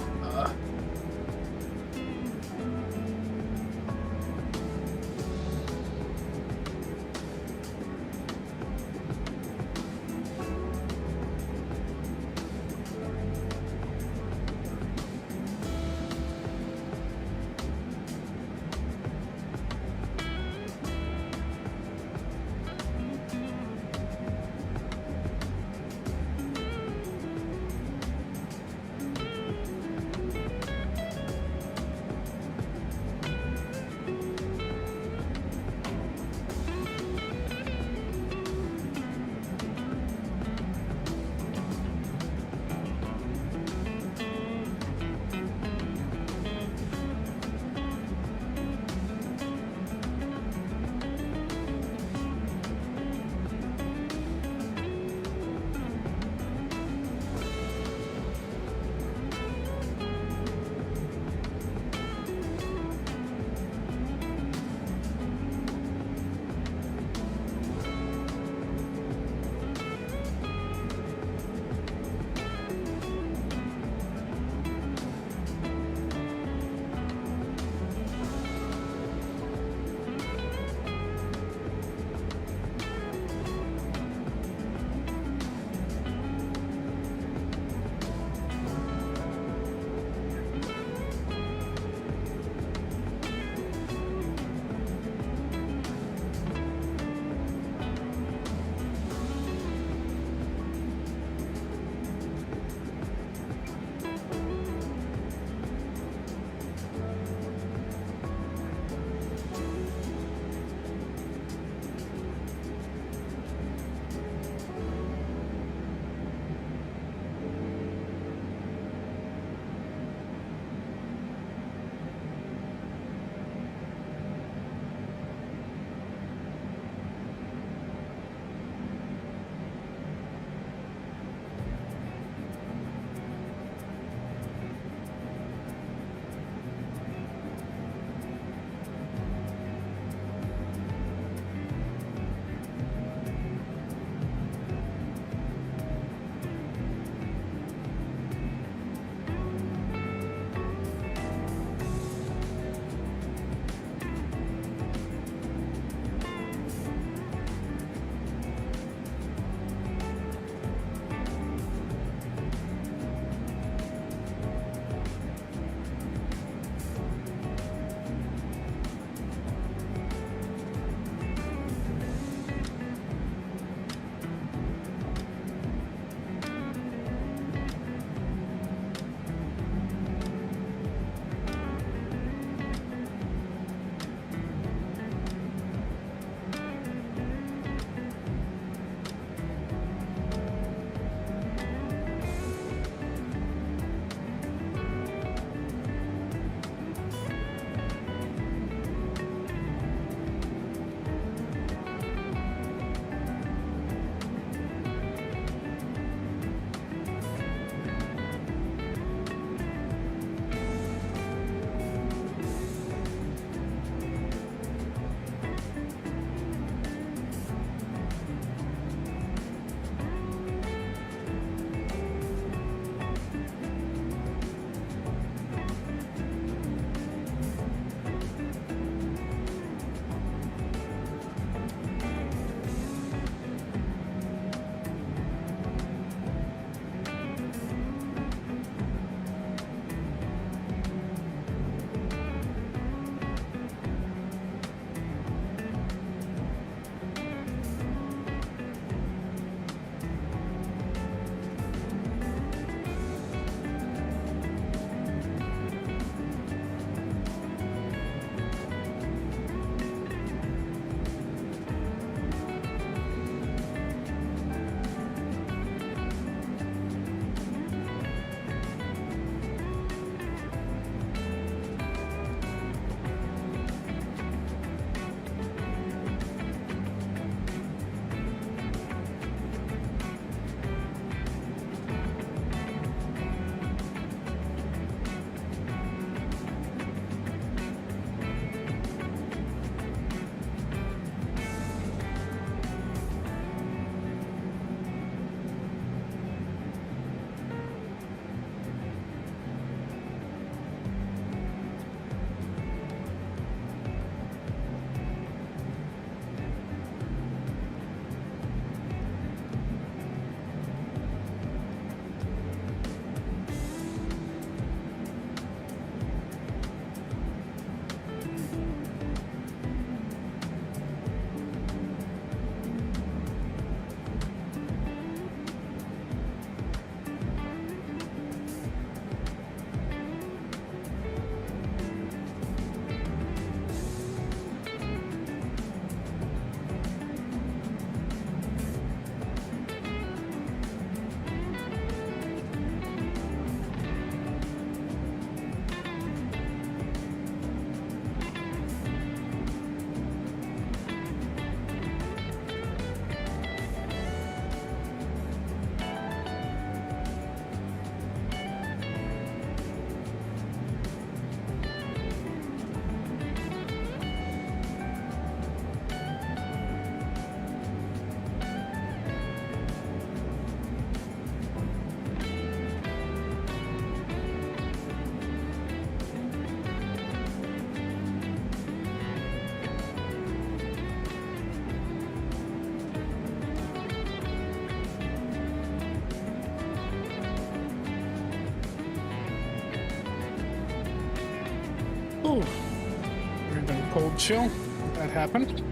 Whew. Random cold chill. That happened.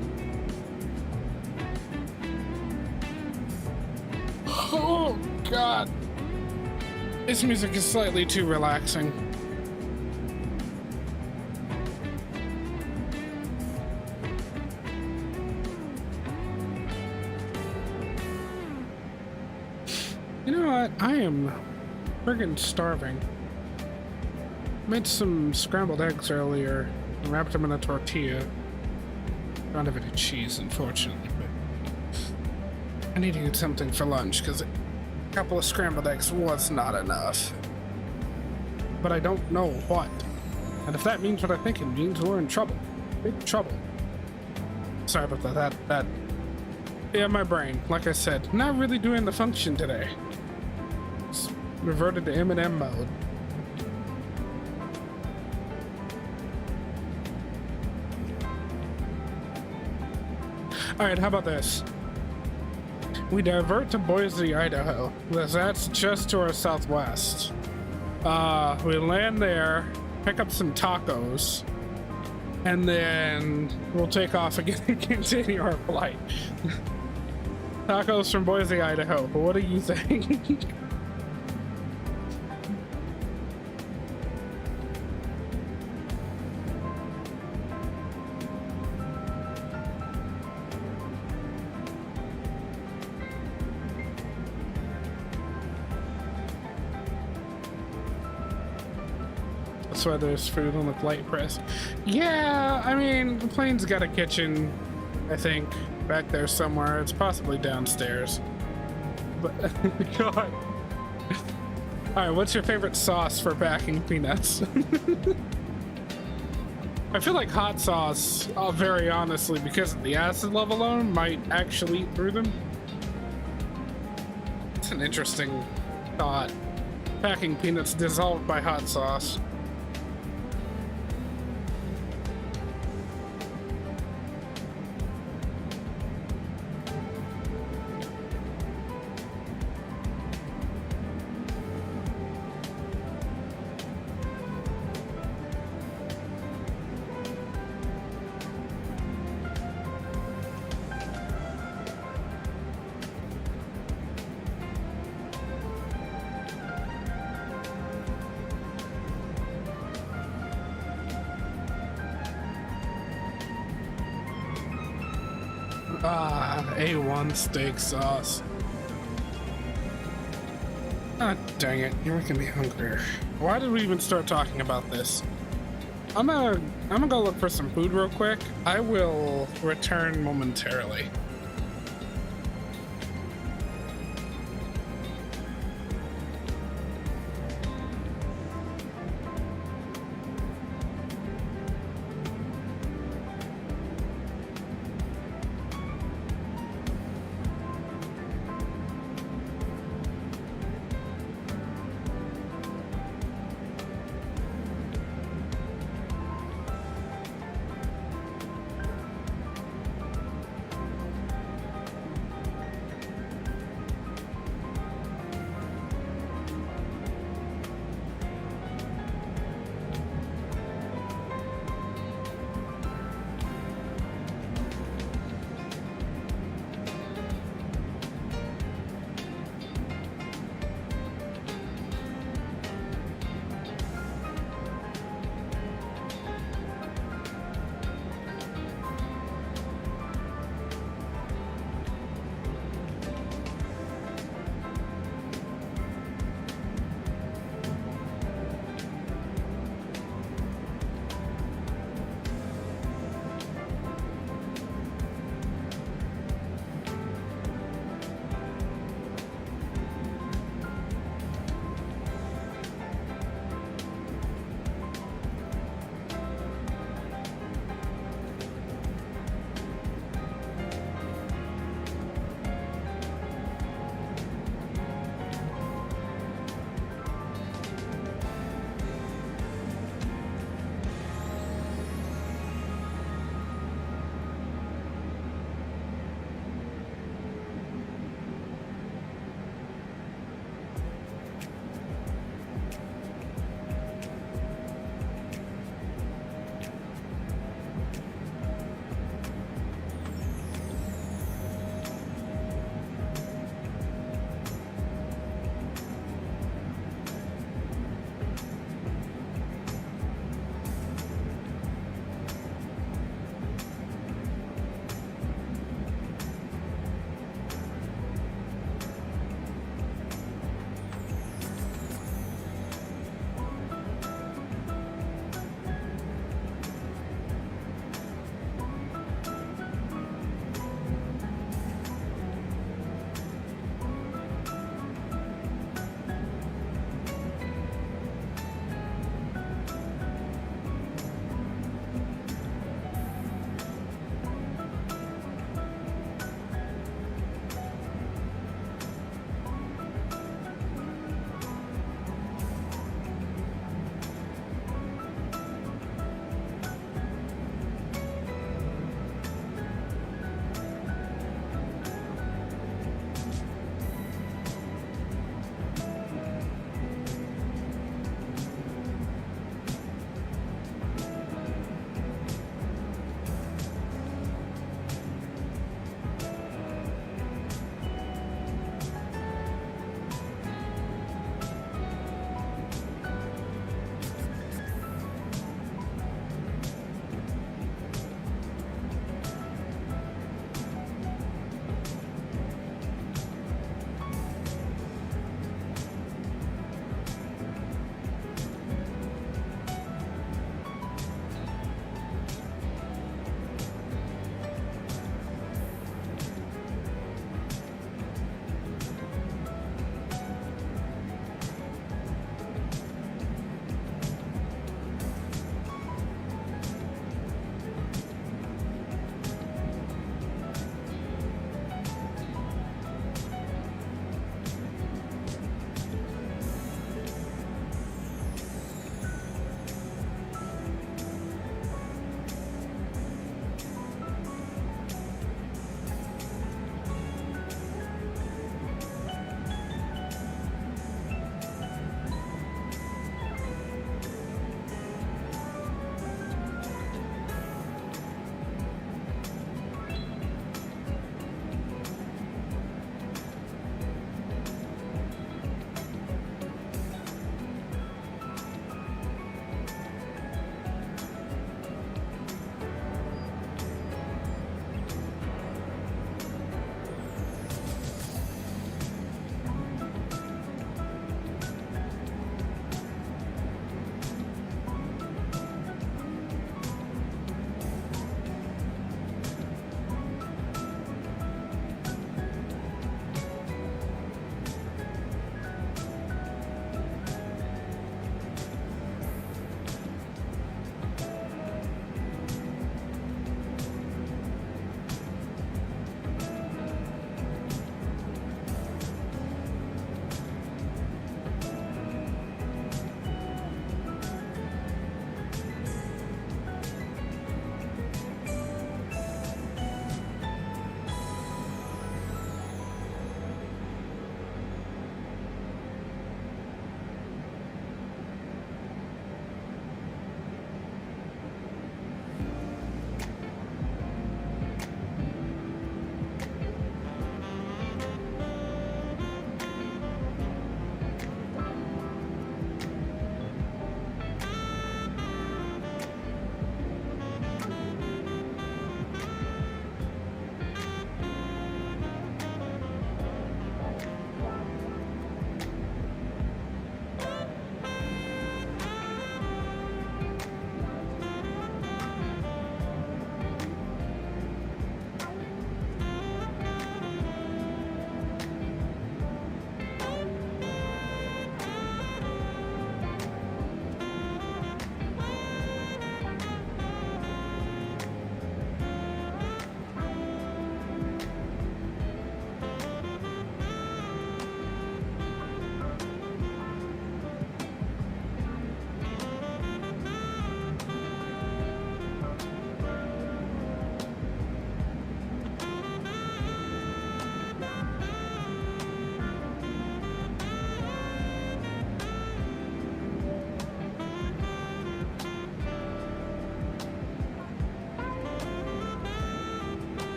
Oh, God. This music is slightly too relaxing. You know what? I am friggin' starving. Made some scrambled eggs earlier and wrapped them in a tortilla. Don't have any cheese, unfortunately, but I need to get something for lunch because a couple of scrambled eggs was not enough. But I don't know what. And if that means what I think it means, we're in trouble. Big trouble. Sorry about that. Yeah, my brain, like I said, not really doing the function today. Just reverted to M&M mode. Alright, how about this? We divert to Boise, Idaho, because that's just to our southwest. We land there, pick up some tacos, and then we'll take off again and continue our flight. Tacos from Boise, Idaho. But what do you think? That's why there's food on the flight press. Yeah, I mean, the plane's got a kitchen, I think, back there somewhere. It's possibly downstairs. But, God. Alright, what's your favorite sauce for packing peanuts? I feel like hot sauce, very honestly, because of the acid level alone, might actually eat through them. It's an interesting thought. Packing peanuts dissolved by hot sauce. A1 steak sauce. Ah, dang it. You're making me hungrier. Why did we even start talking about this? I'm gonna go look for some food real quick. I will return momentarily.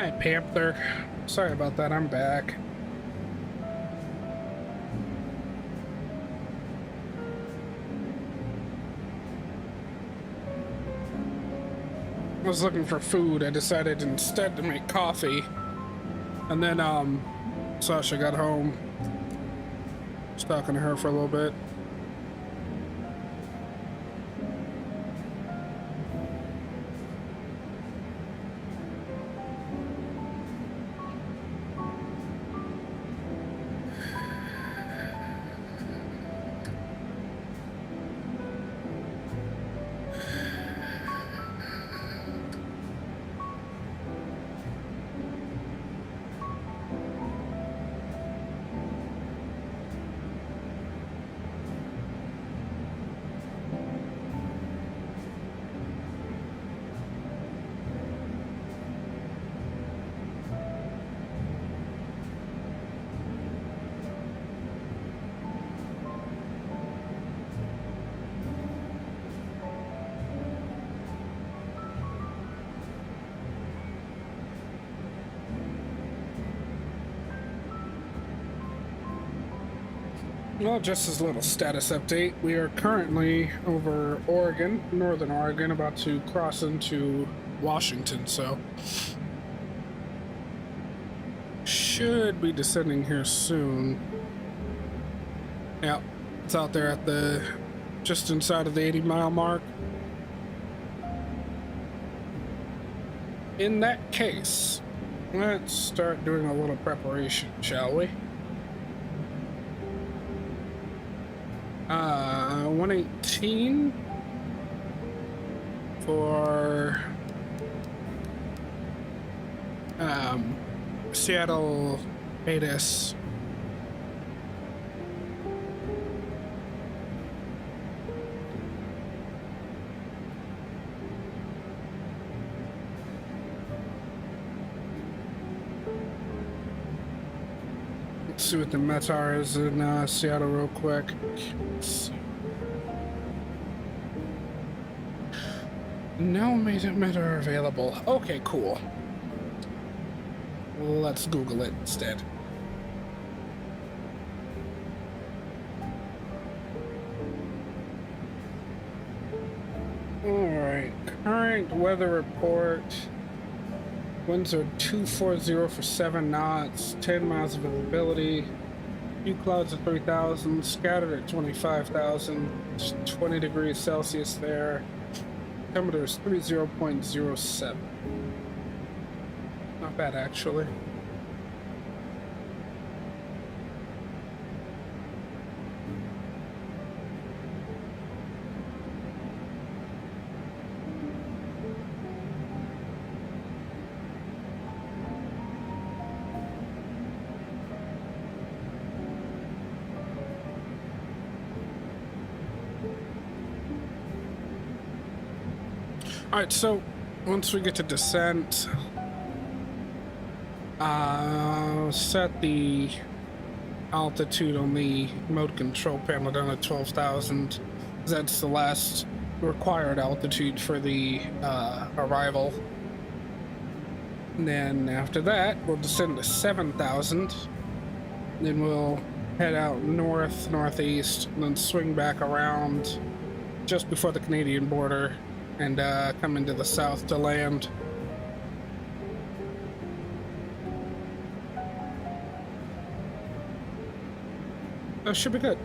Hi, Panther. Sorry about that, I'm back. I was looking for food. I decided instead to make coffee. And then, Sasha got home. I was talking to her for a little bit. Well, just as a little status update, we are currently over Oregon, northern Oregon, about to cross into Washington, so should be descending here soon. Yeah, it's out there at the just inside of the 80-mile mark. In that case, let's start doing a little preparation, shall we? 118 for Seattle 8S. Let's see what the Metar is in Seattle real quick. Let's see. No Metar available. Okay, cool. Let's Google it instead. Alright, current weather report. Winds are 240 for 7 knots, 10 miles of visibility. Few clouds at 3,000, scattered at 25,000, 20 degrees Celsius there. Thermometer is 30.07. Not bad, actually. Alright, so once we get to descent, set the altitude on the mode control panel down at 12,000. That's the last required altitude for the arrival. And then after that, we'll descend to 7,000. Then we'll head out north, northeast, and then swing back around just before the Canadian border and come into the south to land. That should be good.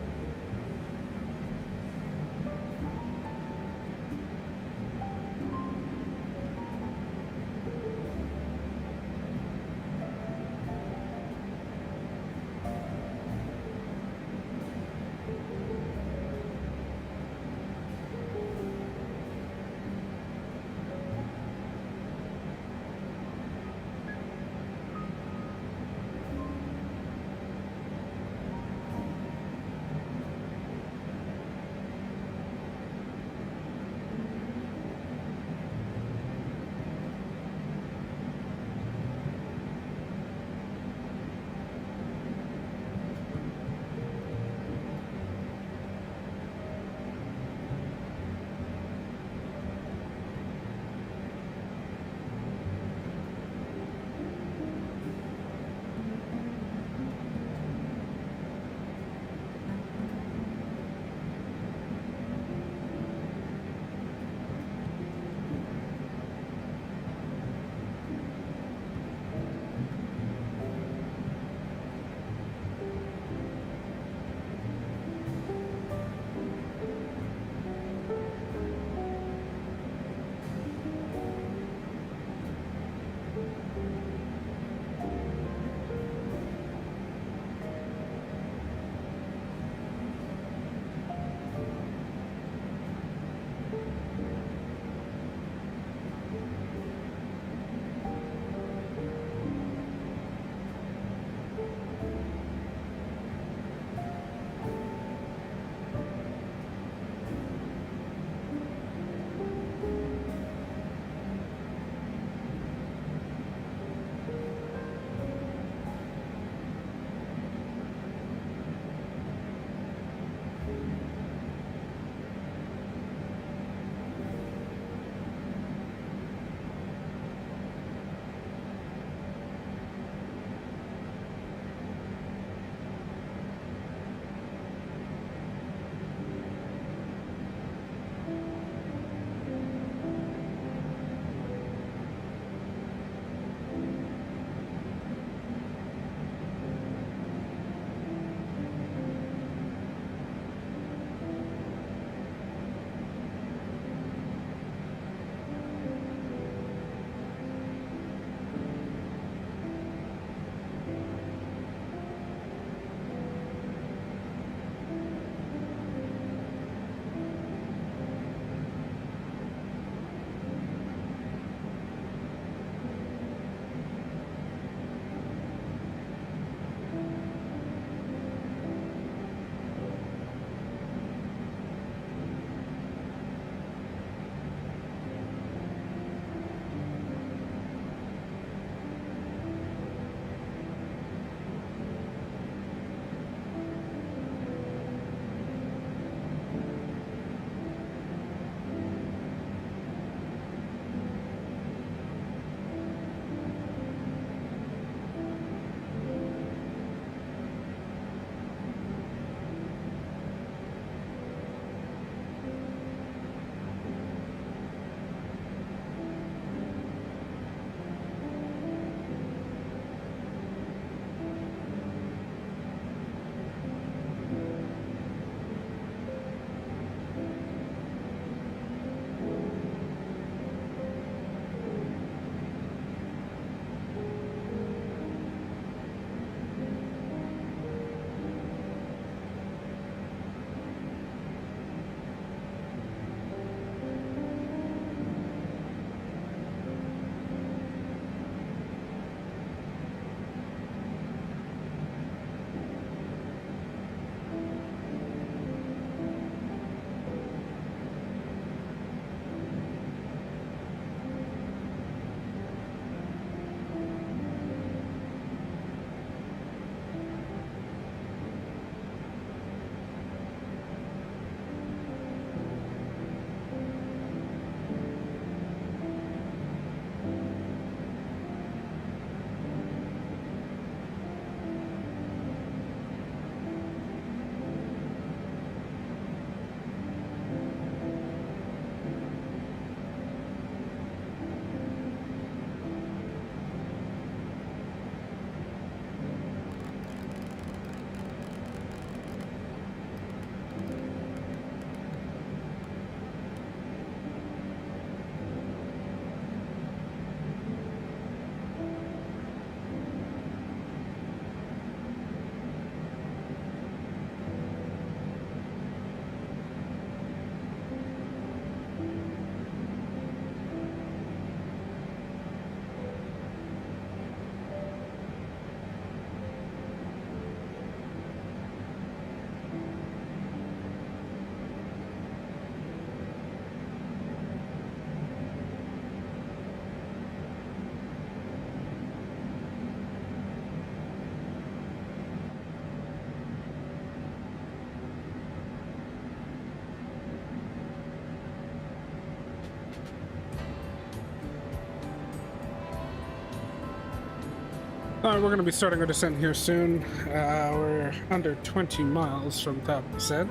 All right, we're going to be starting our descent here soon. We're under 20 miles from top of descent.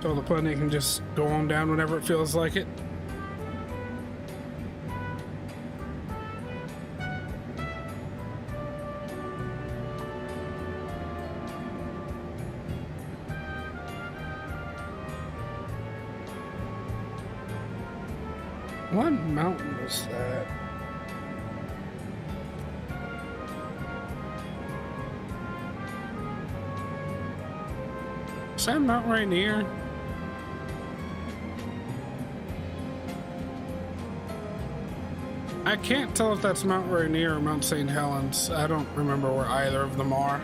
So the plane can just go on down whenever it feels like it. What mountain was that? Is that Mount Rainier? I can't tell if that's Mount Rainier or Mount St. Helens. I don't remember where either of them are.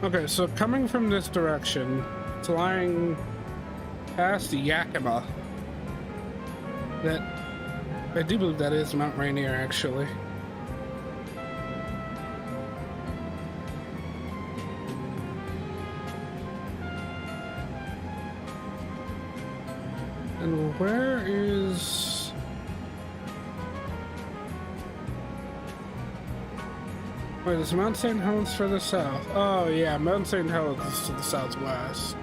Okay, so coming from this direction, flying past Yakima, that I do believe that is Mount Rainier, actually. And where is... Wait, is Mount St. Helens further south? Oh yeah, Mount St. Helens is to the southwest.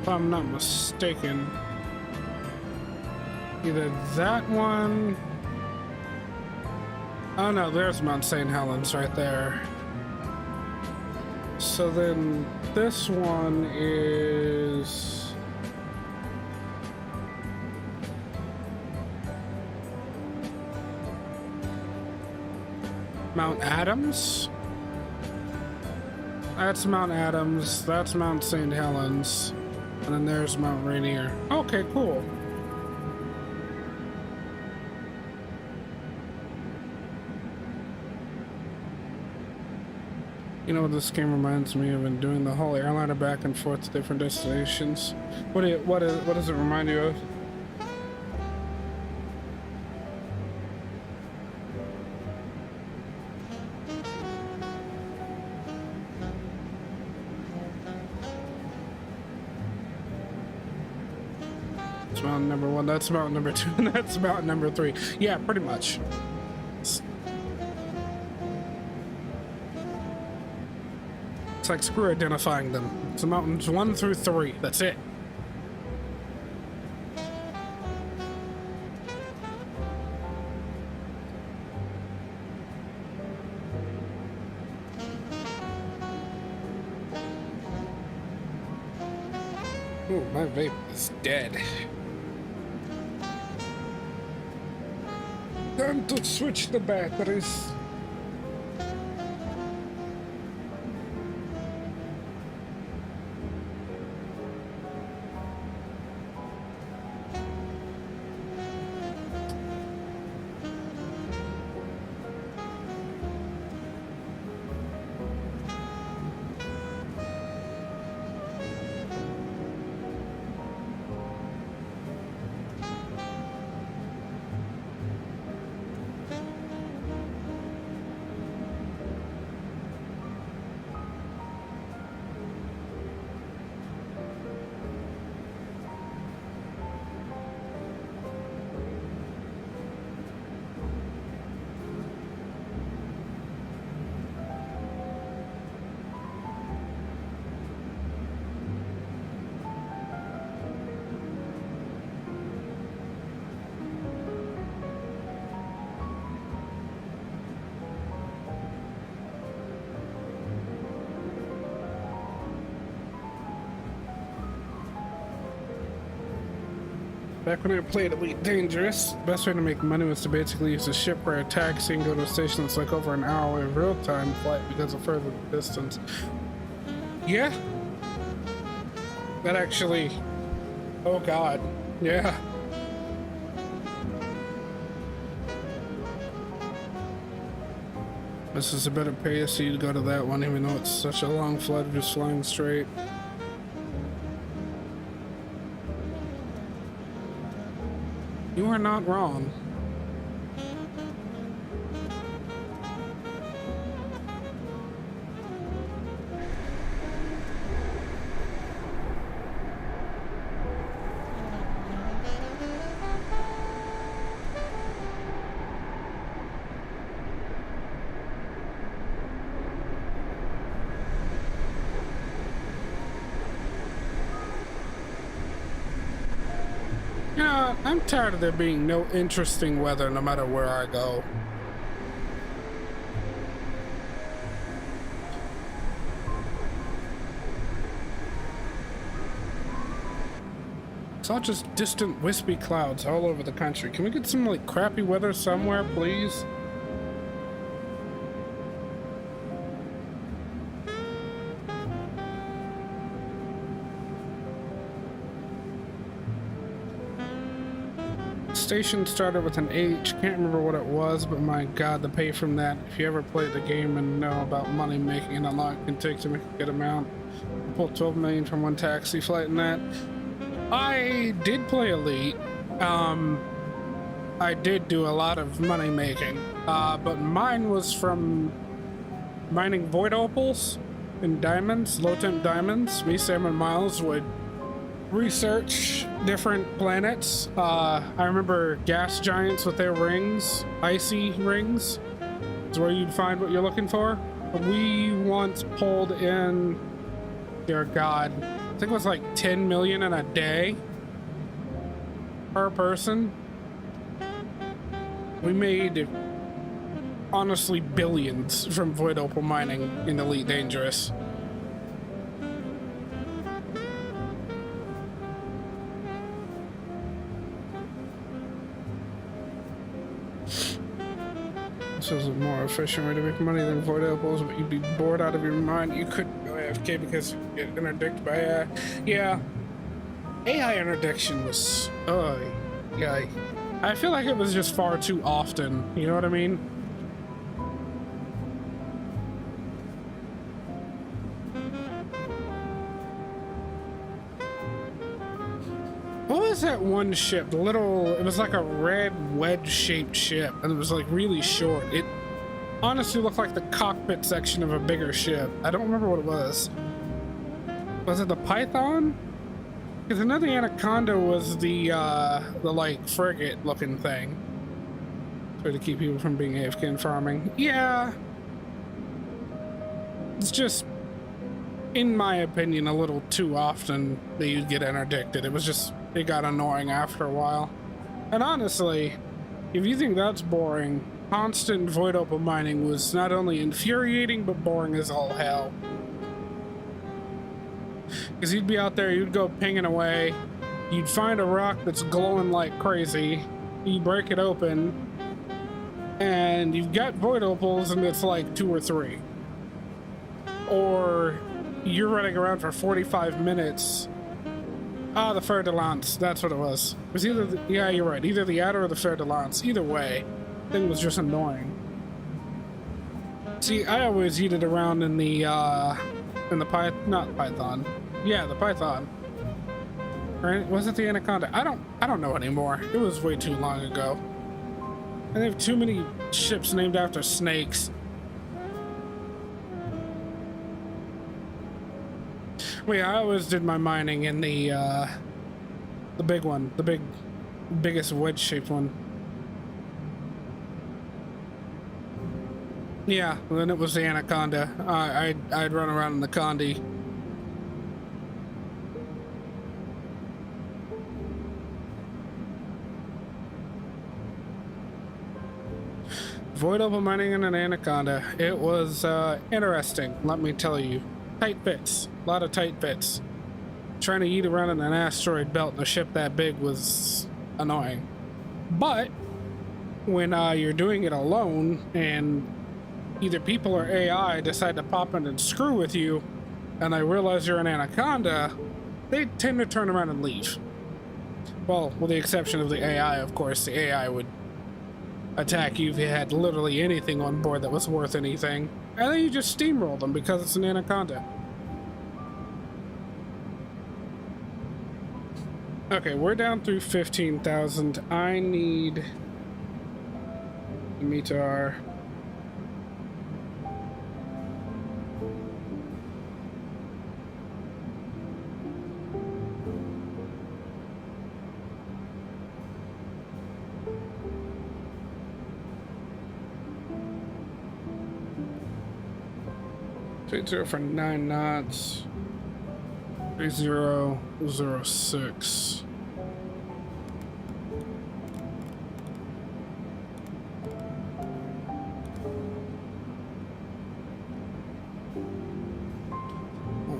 If I'm not mistaken, either that one... Oh no, there's Mount St. Helens right there. So then this one is... Mount Adams? That's Mount Adams, that's Mount St. Helens. And then there's Mount Rainier. Okay, cool. You know what this game reminds me of, and doing the whole airliner back and forth to different destinations. What does it remind you of? Mountain number 1, that's mountain number 2, and that's mountain number 3. Yeah, pretty much. It's like screw identifying them. It's mountains 1 through 3. That's it. Ooh, my vape is dead. Time to switch the batteries. Back when I played Elite Dangerous, the best way to make money was to basically use a ship or a taxi and go to a station that's like over an hour away of real-time flight because of further distance. Yeah. That actually... Oh god. Yeah. This is a better pace, so you'd go to that one even though it's such a long flight of just flying straight. You are not wrong. Yeah, I'm tired of there being no interesting weather no matter where I go. It's all just distant wispy clouds all over the country. Can we get some like crappy weather somewhere, please? Station started with an H. Can't remember what it was, but my god, the pay from that. If you ever played the game and know about money making and a lot it can take to make a good amount. I pulled 12 million from one taxi flight in that. I did play Elite. I did do a lot of money making, but mine was from mining void opals and diamonds, low temp diamonds. Me, Sam, and Miles would research different planets. I remember gas giants with their rings, icy rings, is where you'd find what you're looking for. We once pulled in, dear god, I think it was like 10 million in a day per person. We made honestly billions from void opal mining in Elite Dangerous. This is a more efficient way to make money than void opals, but you'd be bored out of your mind. You couldn't go AFK because you get interdicted by AI. Yeah. AI interdiction was... yeah. I feel like it was just far too often. You know what I mean? What was that one ship? The little... It was like a red wedge-shaped ship, and it was like really short. It honestly looked like the cockpit section of a bigger ship. I don't remember what it was. Was it the Python? Because another Anaconda was the like frigate-looking thing. So to keep people from being AFK and farming. Yeah. It's just, in my opinion, a little too often that you'd get interdicted. It was just... It got annoying after a while. And honestly, if you think that's boring, constant void opal mining was not only infuriating, but boring as all hell. Because you'd be out there, you'd go pinging away, you'd find a rock that's glowing like crazy, you break it open, and you've got void opals and it's like 2 or 3. Or you're running around for 45 minutes. Ah, the Fer de Lance, that's what it was. It was either, yeah, you're right, either the Adder or the Fer de Lance. Either way, thing was just annoying. See, I always eat it around in the not Python. Yeah, the Python. Right? Was it the Anaconda? I don't know anymore. It was way too long ago. And they have too many ships named after snakes. Wait, I always did my mining in the big one, the biggest wedge-shaped one. Yeah, then it was the Anaconda. I'd run around in the Condi. Void opal mining in an Anaconda. It was interesting, let me tell you. Tight fits. A lot of tight fits. Trying to eat around in an asteroid belt in a ship that big was annoying. But when you're doing it alone and either people or AI decide to pop in and screw with you and they realize you're an anaconda, they tend to turn around and leave. Well, with the exception of the AI, of course. The AI would attack you if you had literally anything on board that was worth anything. And then you just steamroll them because it's an anaconda. Okay, we're down through 15,000. I need the meter. Straight 0 for 9 knots. 3006.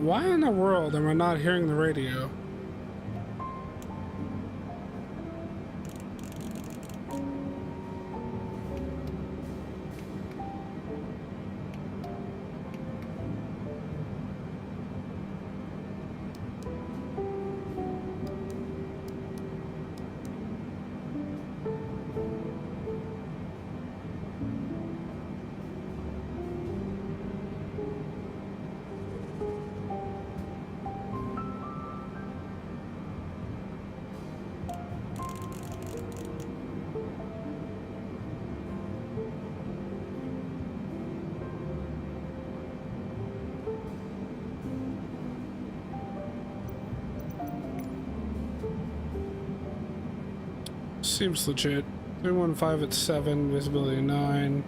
Why in the world am I not hearing the radio? Seems legit. 315 at 7, visibility 9.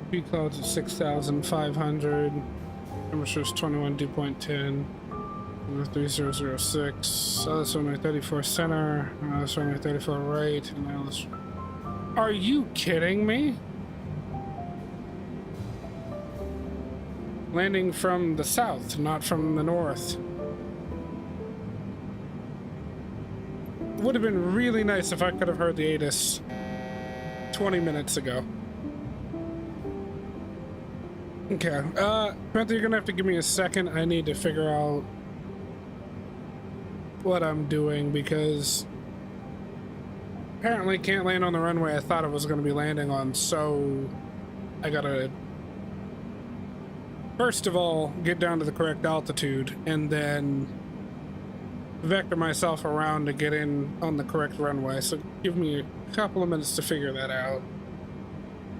P clouds at 6,500. Temperature's 21 dew point 10. 3006. So that's runway 34 center. That's runway 34 right. And now this. Are you kidding me? Landing from the south, not from the north. Would have been really nice if I could have heard the ATIS 20 minutes ago. Okay, Panther, you're gonna have to give me a second. I need to figure out what I'm doing because apparently can't land on the runway I thought it was gonna be landing on, so I gotta first of all get down to the correct altitude and then vector myself around to get in on the correct runway. So give me a couple of minutes to figure that out.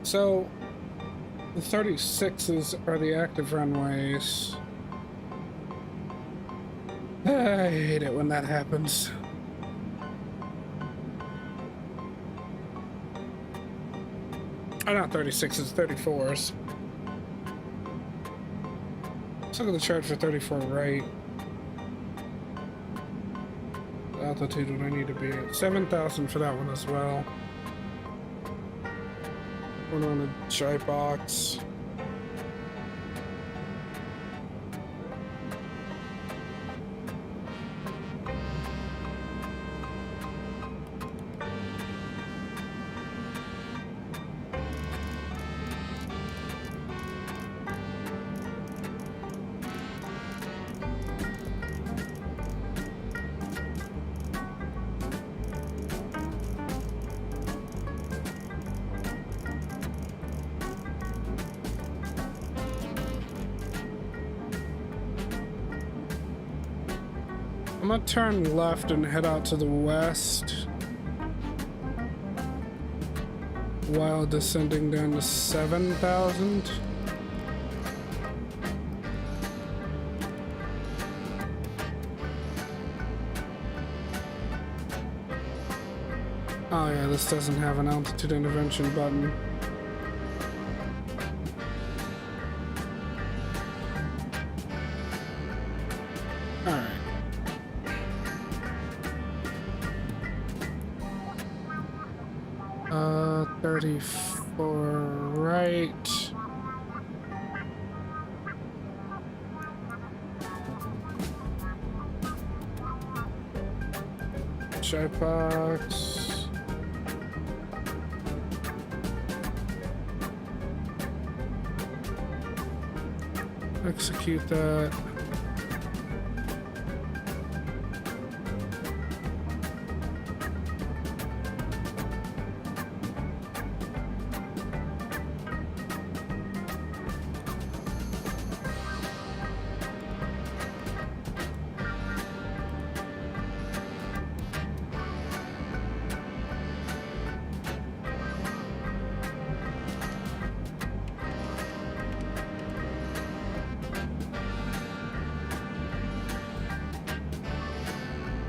So the 36s are the active runways. I hate it when that happens. Oh, not 36s, 34s. Let's look at the chart for 34 right. Altitude would I need to be at 7,000 for that one as well. One on the shy box. I'm gonna turn left and head out to the west while descending down to 7,000. Oh yeah, this doesn't have an altitude intervention button. Alright. 34 right. Shy box. execute that.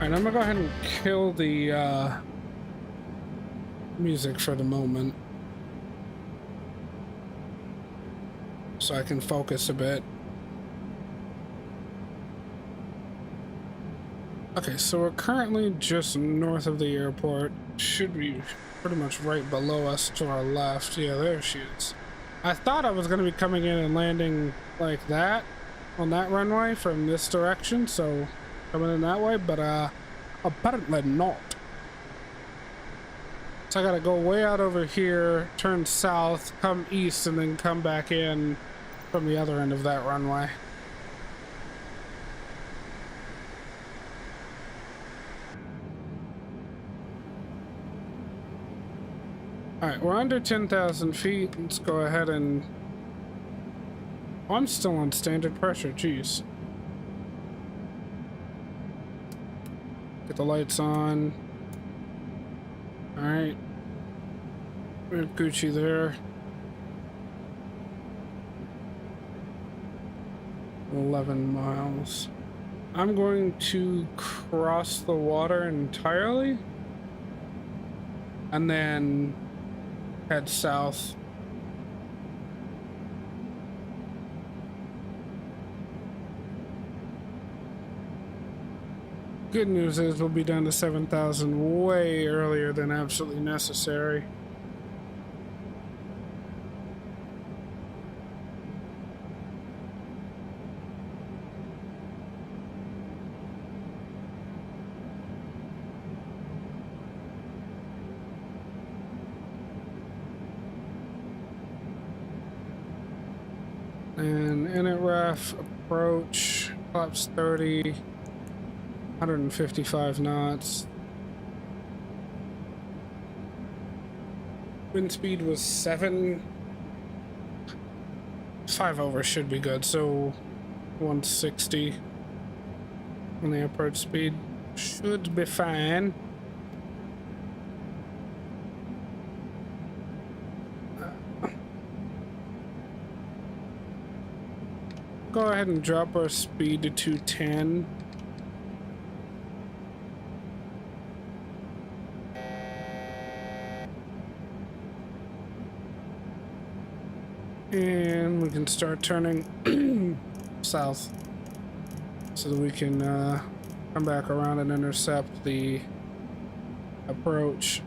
Alright, I'm gonna go ahead and kill the music for the moment so I can focus a bit. Okay, so we're currently just north of the airport. Should be pretty much right below us to our left. Yeah, there she is. I thought I was going to be coming in and landing like that on that runway from this direction, so coming in that way, but apparently not. So I gotta go way out over here, turn south, come east, and then come back in from the other end of that runway. Alright, we're under 10,000 feet. Let's go ahead and... Oh, I'm still on standard pressure, jeez. Get the lights on. Alright. We're Gucci there. 11 miles. I'm going to cross the water entirely and then head south. Good news is we'll be down to 7,000 way earlier than absolutely necessary. And init ref approach, flaps 30, 155 knots. Wind speed was 7. 5 over should be good, so 160 on the approach speed should be fine. Go ahead and drop our speed to 210. And we can start turning south so that we can come back around and intercept the approach.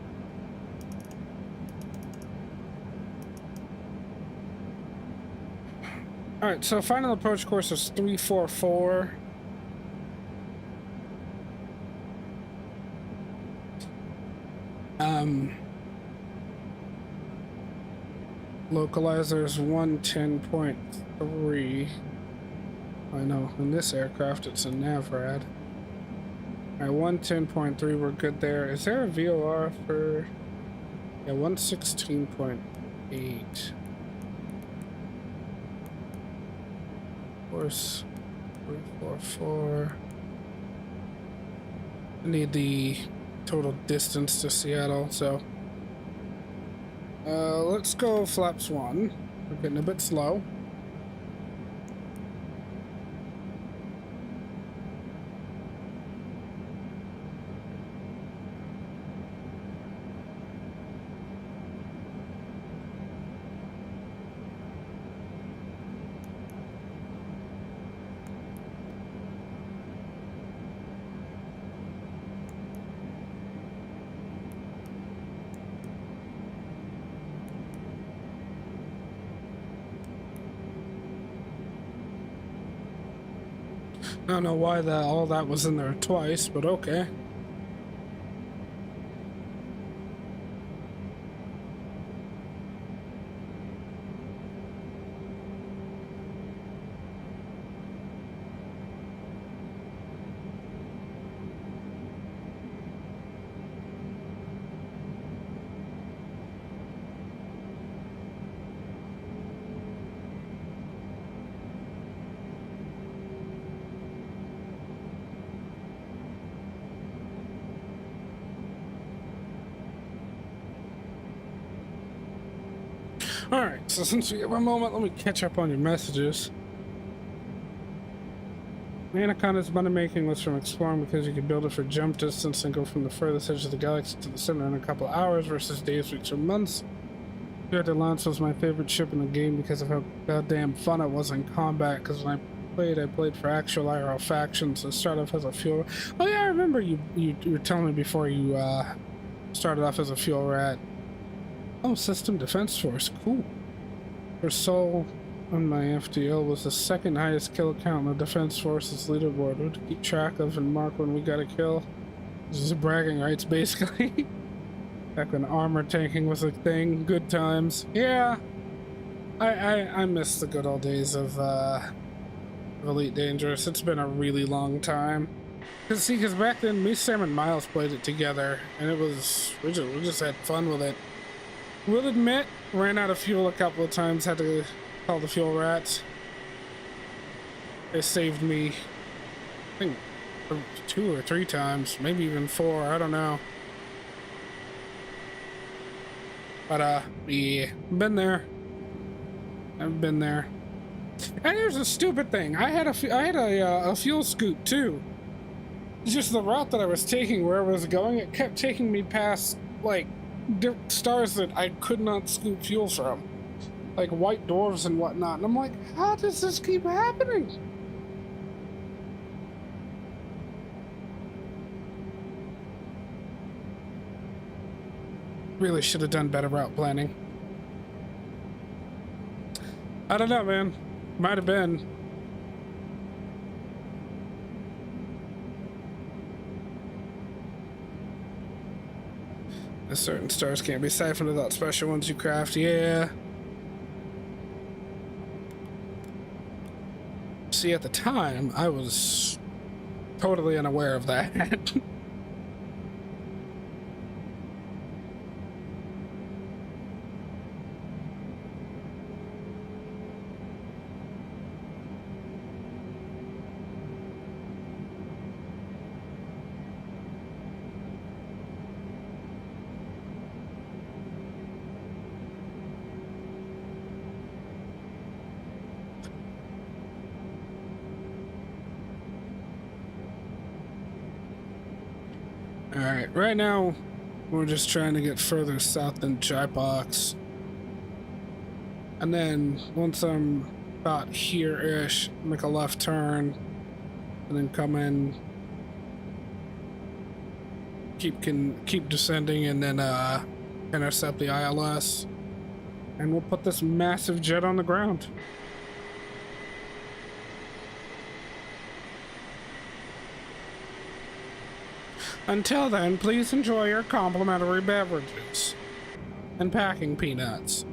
Alright, so final approach course is 344. Localizer is 110.3. I know, in this aircraft it's a NAVRAD. Alright, 110.3, we're good there. Is there a VOR for... Yeah, 116.8. Course 344. I need the total distance to Seattle, so let's go flaps 1. We're getting a bit slow. I don't know why all that was in there twice, but okay. Alright, so since we have a moment, let me catch up on your messages. Anaconda's money making was from exploring because you could build it for jump distance and go from the furthest edge of the galaxy to the center in a couple hours versus days, weeks, or months. Spirit of Lance was my favorite ship in the game because of how goddamn fun it was in combat, because when I played for actual IRL factions and started off as a fuel. Oh yeah, I remember you were telling me before you started off as a fuel rat. Oh, System Defense Force, cool. Your soul on my FDL was the second highest kill count on the Defense Force's leaderboard. What to keep track of and mark when we got a kill. This is bragging rights, basically. Back when armor tanking was a thing, good times. Yeah, I miss the good old days of Elite Dangerous. It's been a really long time. Cause back then, me, Sam, and Miles played it together, and it was we just had fun with it. Will admit, ran out of fuel a couple of times. Had to call the fuel rats. They saved me, I think, 2 or 3 times, maybe even 4. I don't know. But yeah, been there. I've been there. And here's a stupid thing. I had a fuel scoop too. It's just the route that I was taking, where I was going, it kept taking me past like stars that I could not scoop fuel from, like white dwarves and whatnot. And I'm like, how does this keep happening? Really should have done better route planning. I don't know, man. Might have been. Certain stars can't be siphoned without special ones you craft. Yeah. See, at the time, I was totally unaware of that. Alright, right now we're just trying to get further south than Jaibox. And then once I'm about here-ish, make a left turn, and then come in, keep descending, and then intercept the ILS. And we'll put this massive jet on the ground. Until then, please enjoy your complimentary beverages and packing peanuts.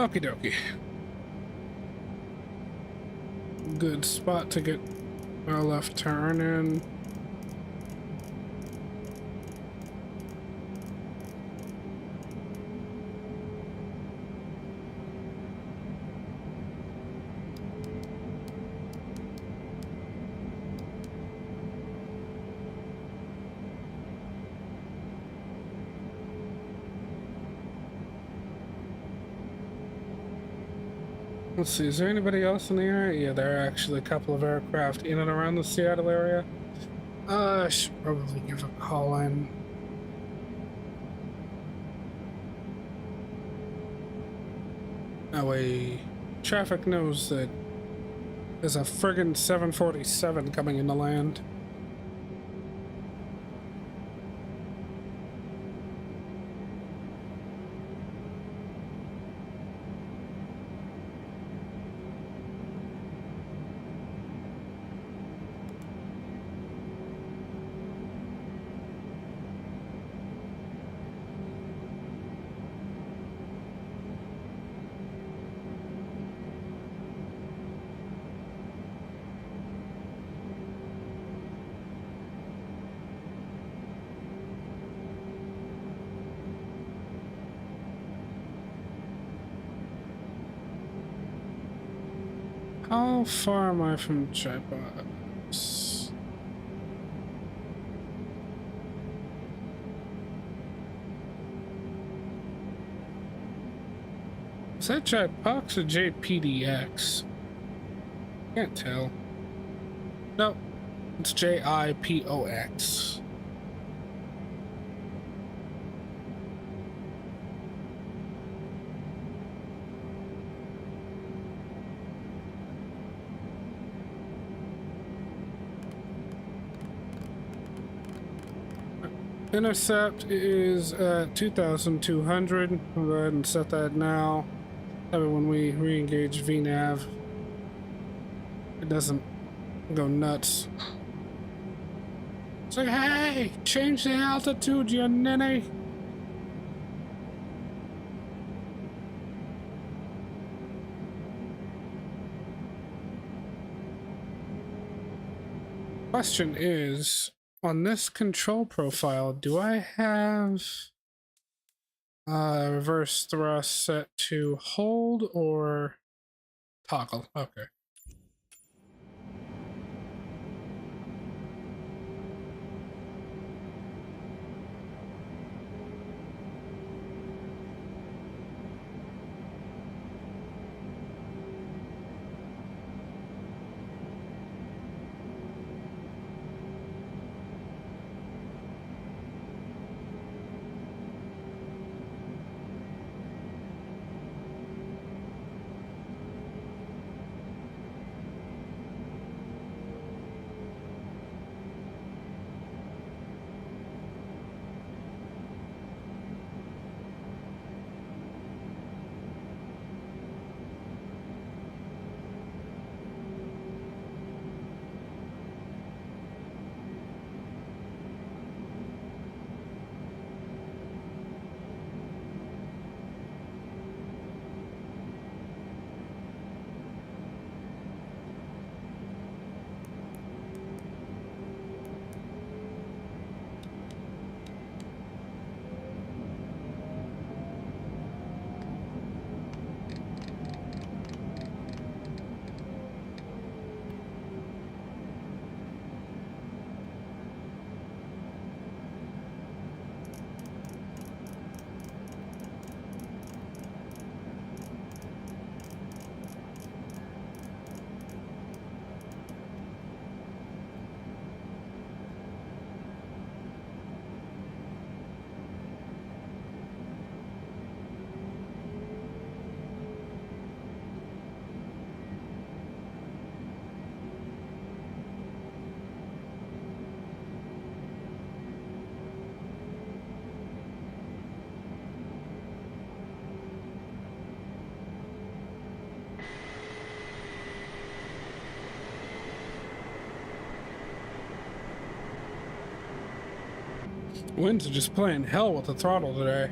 Okie dokie. Good spot to get our left turn in. Let's see, is there anybody else in the area? Yeah, there are actually a couple of aircraft in and around the Seattle area. I should probably give a call in. That way, traffic knows that there's a friggin' 747 coming into land. How far am I from tripods? Is that tripods or JPDX? Can't tell. Nope, it's JIPOX. Intercept is at 2,200. I'll go ahead and set that now. That way when we re-engage VNAV, it doesn't go nuts. It's like, hey, change the altitude, you ninny. Question is, on this control profile, do I have reverse thrust set to hold or toggle? Okay. Winds are just playing hell with the throttle today.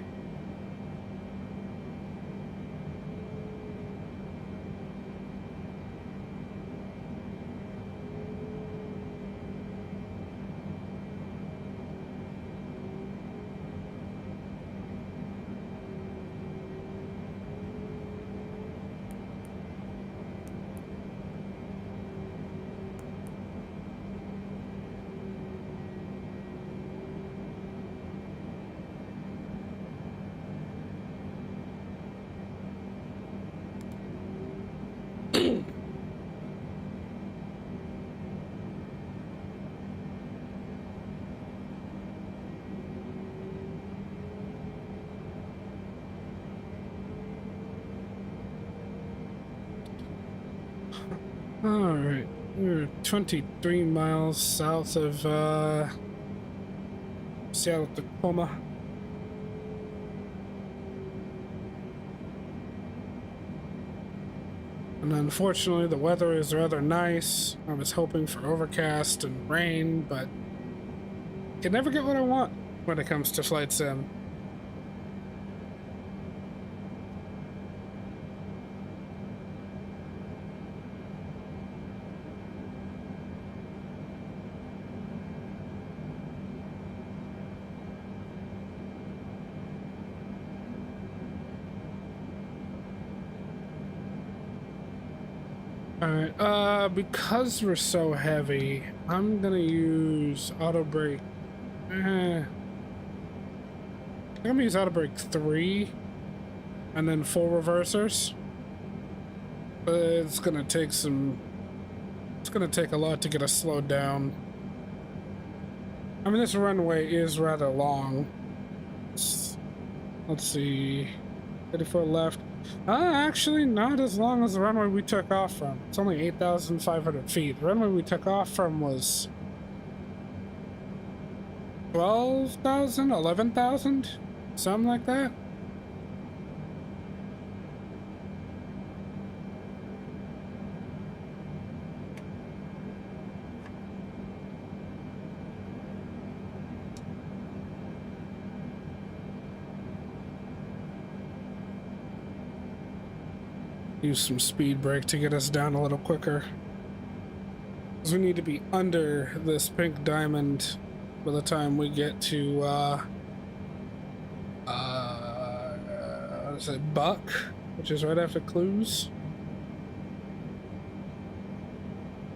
Alright, we're 23 miles south of Seattle, Tacoma. And unfortunately, the weather is rather nice. I was hoping for overcast and rain, but can never get what I want when it comes to flight sim. Alright, because we're so heavy, I'm gonna use auto brake. I'm gonna use auto brake 3 and then full reversers. But it's gonna take a lot to get us slowed down. I mean, this runway is rather long. Let's see, 34 left. Actually, not as long as the runway we took off from. It's only 8,500 feet. The runway we took off from was 12,000, 11,000, something like that. Use some speed brake to get us down a little quicker, because we need to be under this pink diamond by the time we get to what is it, Buck, which is right after Clues.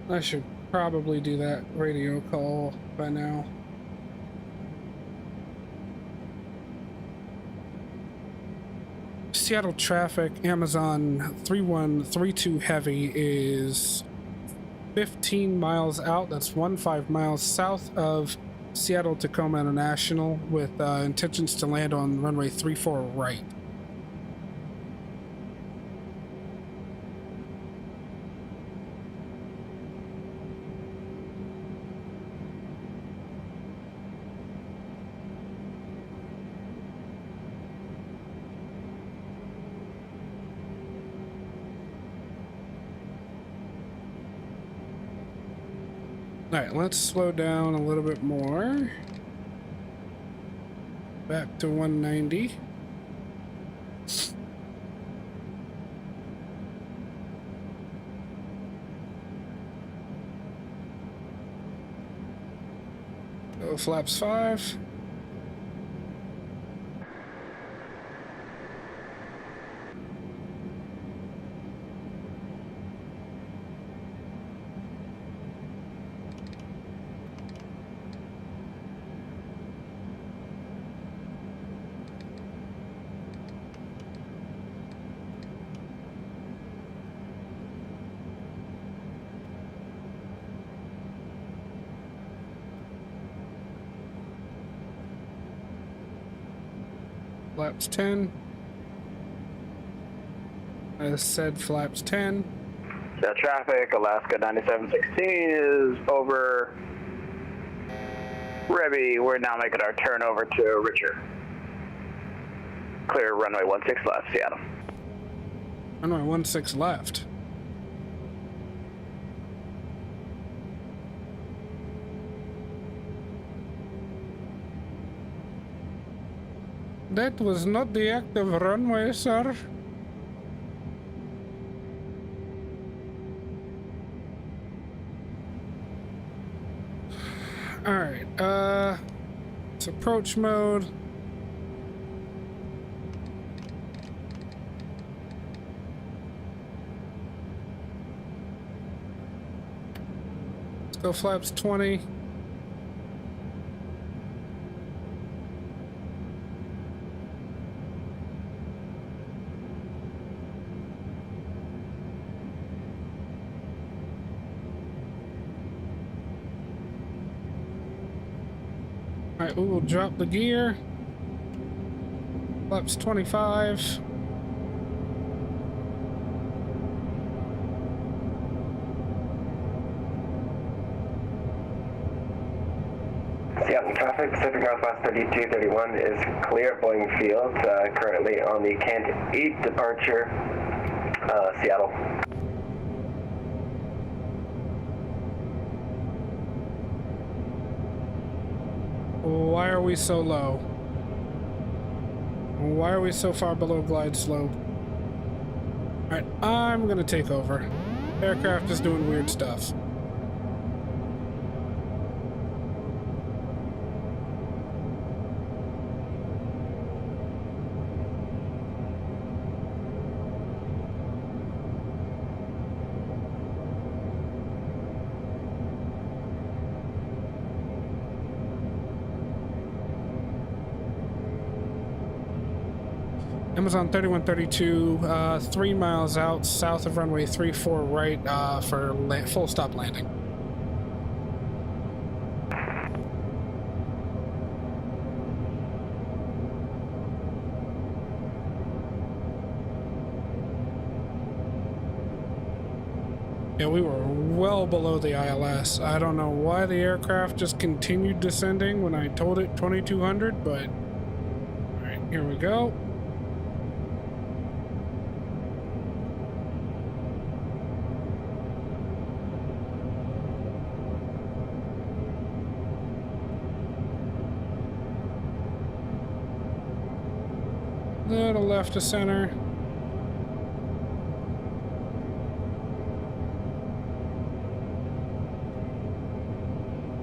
I should probably do that radio call by now. Seattle traffic, Amazon 3132 heavy is 15 miles out. That's 15 miles south of Seattle Tacoma International, with intentions to land on runway 34 right. Alright, let's slow down a little bit more. Back to 190. Go flaps 5. Flaps 10. As said, flaps 10. That traffic, Alaska 9716 is over. Rebby, we're now making our turn over to Richard. Clear runway 16 left, Seattle. Runway 16 left. That was not the active runway, sir. Alright, it's approach mode. Let's go flaps 20. Alright, we will drop the gear. Flaps 25. Traffic Pacific Northwest 3231 is clear, Boeing Field, currently on the Cant 8 departure, Seattle. Why are we so low? Why are we so far below glide slope? Alright, I'm gonna take over. Aircraft is doing weird stuff. Amazon 3132, 3 miles out, south of runway 34 right, for full stop landing. Yeah, we were well below the ILS. I don't know why the aircraft just continued descending when I told it 2200, but... Alright, here we go. Little left to center.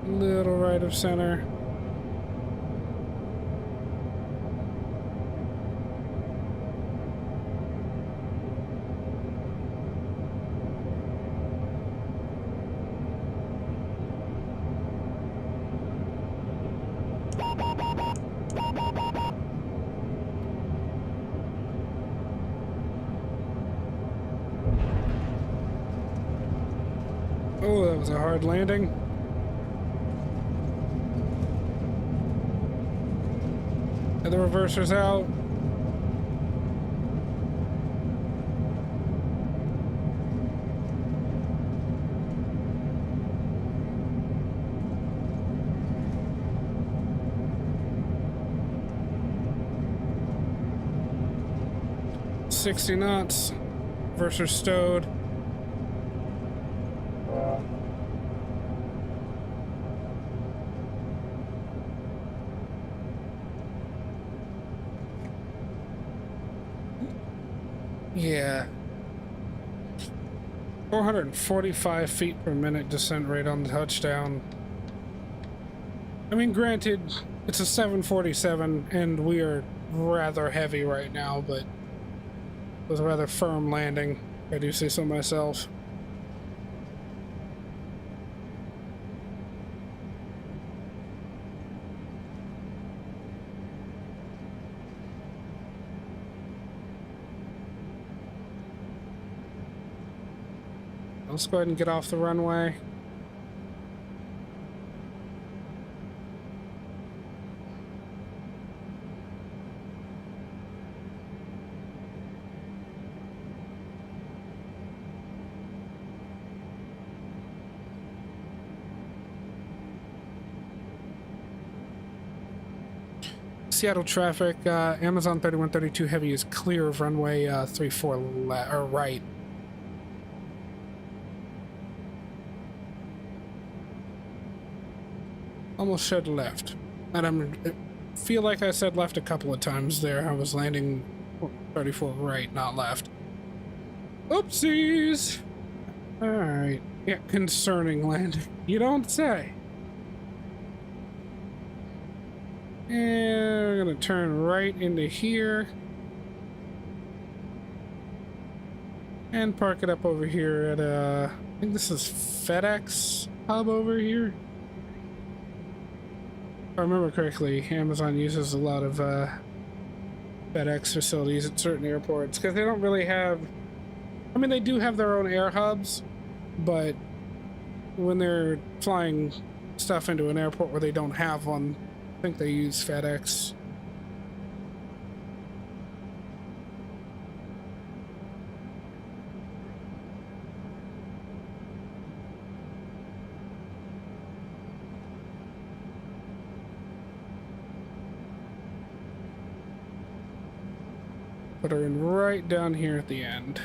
Little right of center. Oh, that was a hard landing. And the reverser's out. .60 knots. Reverser stowed. Yeah. 445 feet per minute descent rate on the touchdown. I mean, granted, it's a 747 and we are rather heavy right now, but it was a rather firm landing, if I do say so myself. Let's go ahead and get off the runway. Seattle traffic, Amazon 3132 Heavy is clear of runway 34 or right. Almost said left. And I feel like I said left a couple of times there. I was landing 34 right, not left. Oopsies! Alright. Yeah, concerning landing. You don't say. And we're gonna turn right into here. And park it up over here at I think this is FedEx hub over here. If I remember correctly, Amazon uses a lot of FedEx facilities at certain airports because they don't really have... I mean, they do have their own air hubs, but when they're flying stuff into an airport where they don't have one, I think they use FedEx. Put her in right down here at the end.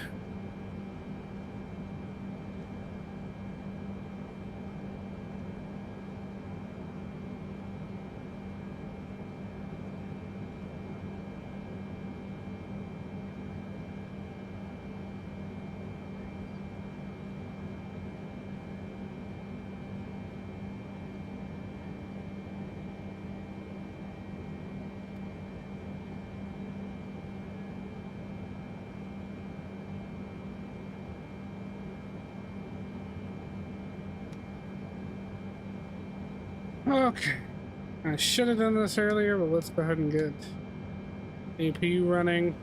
Okay, I should have done this earlier, but let's go ahead and get APU running.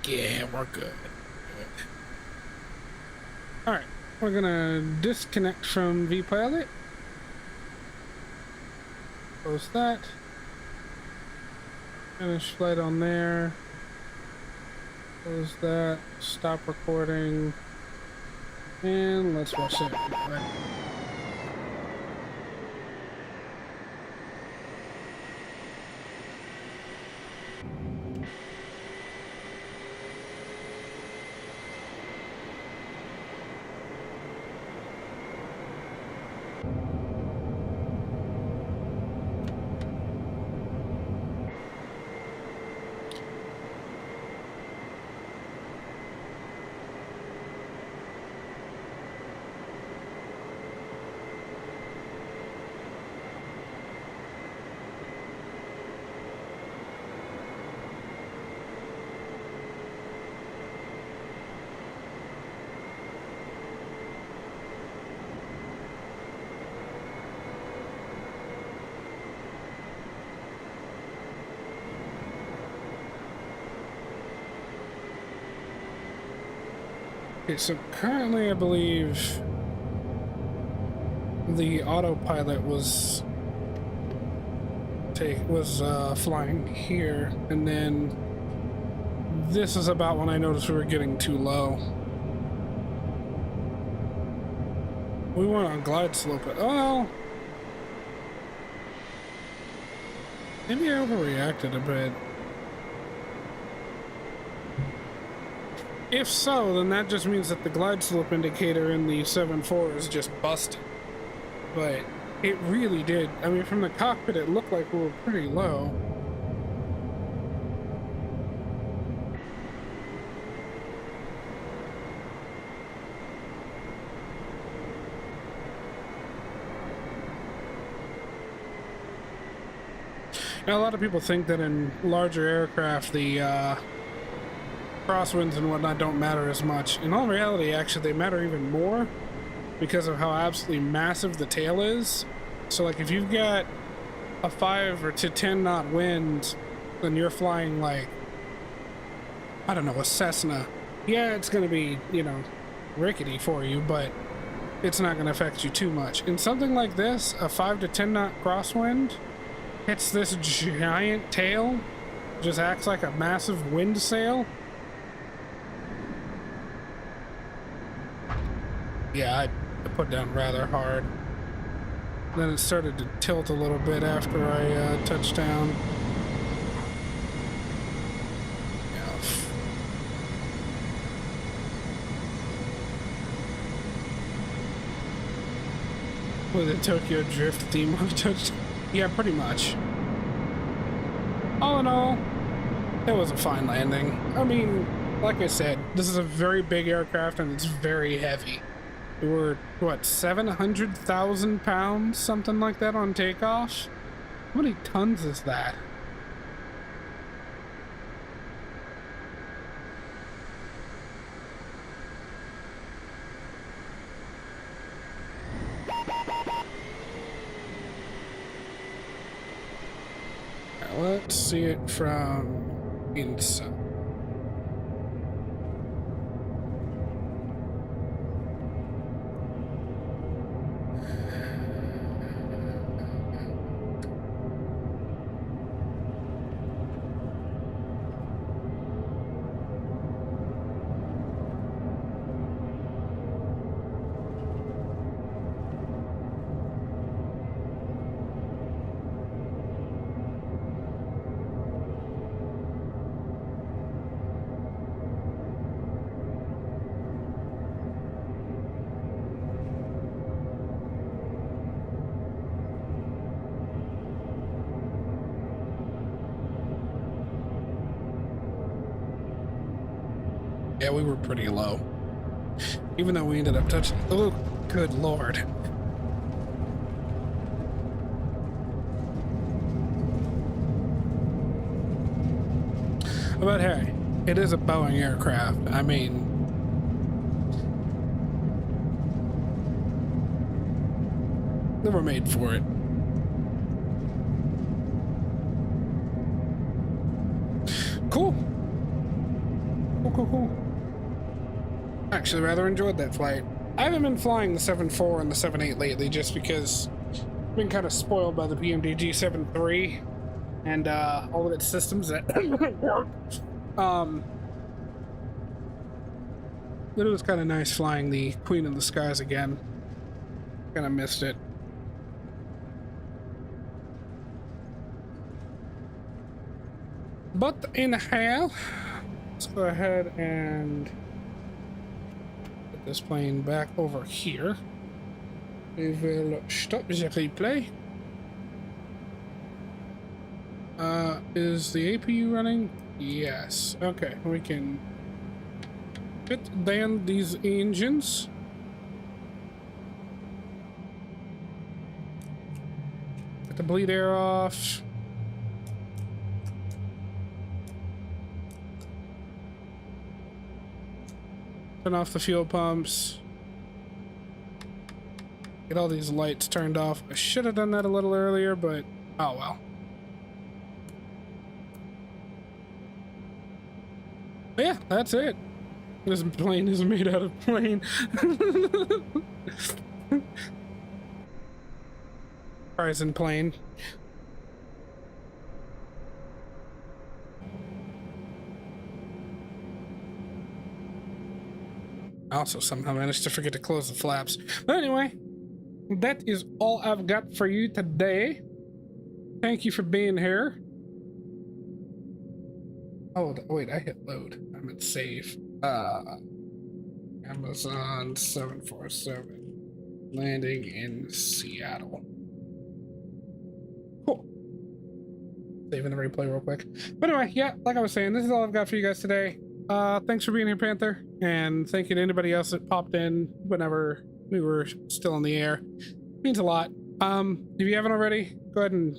Yeah, we're good. Alright, we're gonna disconnect from vPilot. Close that. Finish flight on there. Close that. Stop recording. And let's watch that. Okay, so currently I believe the autopilot was flying here, and then this is about when I noticed we were getting too low. We went on glide slope, but oh, maybe I overreacted a bit. If so, then that just means that the glide slope indicator in the 7.4 is just busted. But it really did. I mean, from the cockpit, it looked like we were pretty low. Now, a lot of people think that in larger aircraft, the crosswinds and whatnot don't matter as much. In all reality, actually, they matter even more because of how absolutely massive the tail is. So, like, if you've got a 5 or to 10 knot wind, then you're flying, like, I don't know, a Cessna. Yeah, it's going to be, you know, rickety for you, but it's not going to affect you too much. In something like this, a 5 to 10 knot crosswind hits this giant tail, just acts like a massive wind sail. Yeah, I put down rather hard. Then it started to tilt a little bit after I touched down. Yeah. With the Tokyo Drift theme on touched. Yeah, pretty much. All in all, it was a fine landing. I mean, like I said, this is a very big aircraft and it's very heavy. We were, what, 700,000 pounds? Something like that on takeoff? How many tons is that? Now let's see it from inside. Yeah, we were pretty low. Even though we ended up touching... Oh, good lord. But hey, it is a Boeing aircraft. I mean... they were made for it. Cool. Cool. Actually, rather enjoyed that flight. I haven't been flying the 7.4 and the 7.8 lately just because I've been kind of spoiled by the AMD G7 III and all of its systems that work. But it was kind of nice flying the Queen of the Skies again. Kind of missed it. But anyhow, let's go ahead and put this plane back over here. We will stop the replay. Is the APU running? Yes. Okay, we can fit down these engines. Get the bleed air off. Turn off the fuel pumps. Get all these lights turned off. I should have done that a little earlier, but oh well. But yeah, that's it. This plane is made out of plane. Ryzen plane. I also somehow managed to forget to close the flaps. But anyway, that is all I've got for you today. Thank you for being here. Oh, wait, I hit load. I meant save. Amazon 747 landing in Seattle. Cool. Saving the replay real quick. But anyway, yeah, like I was saying, this is all I've got for you guys today. Thanks for being here, Panther, and thank you to anybody else that popped in whenever we were still in the air. It means a lot. If you haven't already, go ahead and,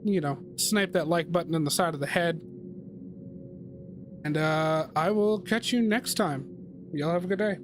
you know, snipe that like button on the side of the head. And I will catch you next time. Y'all have a good day.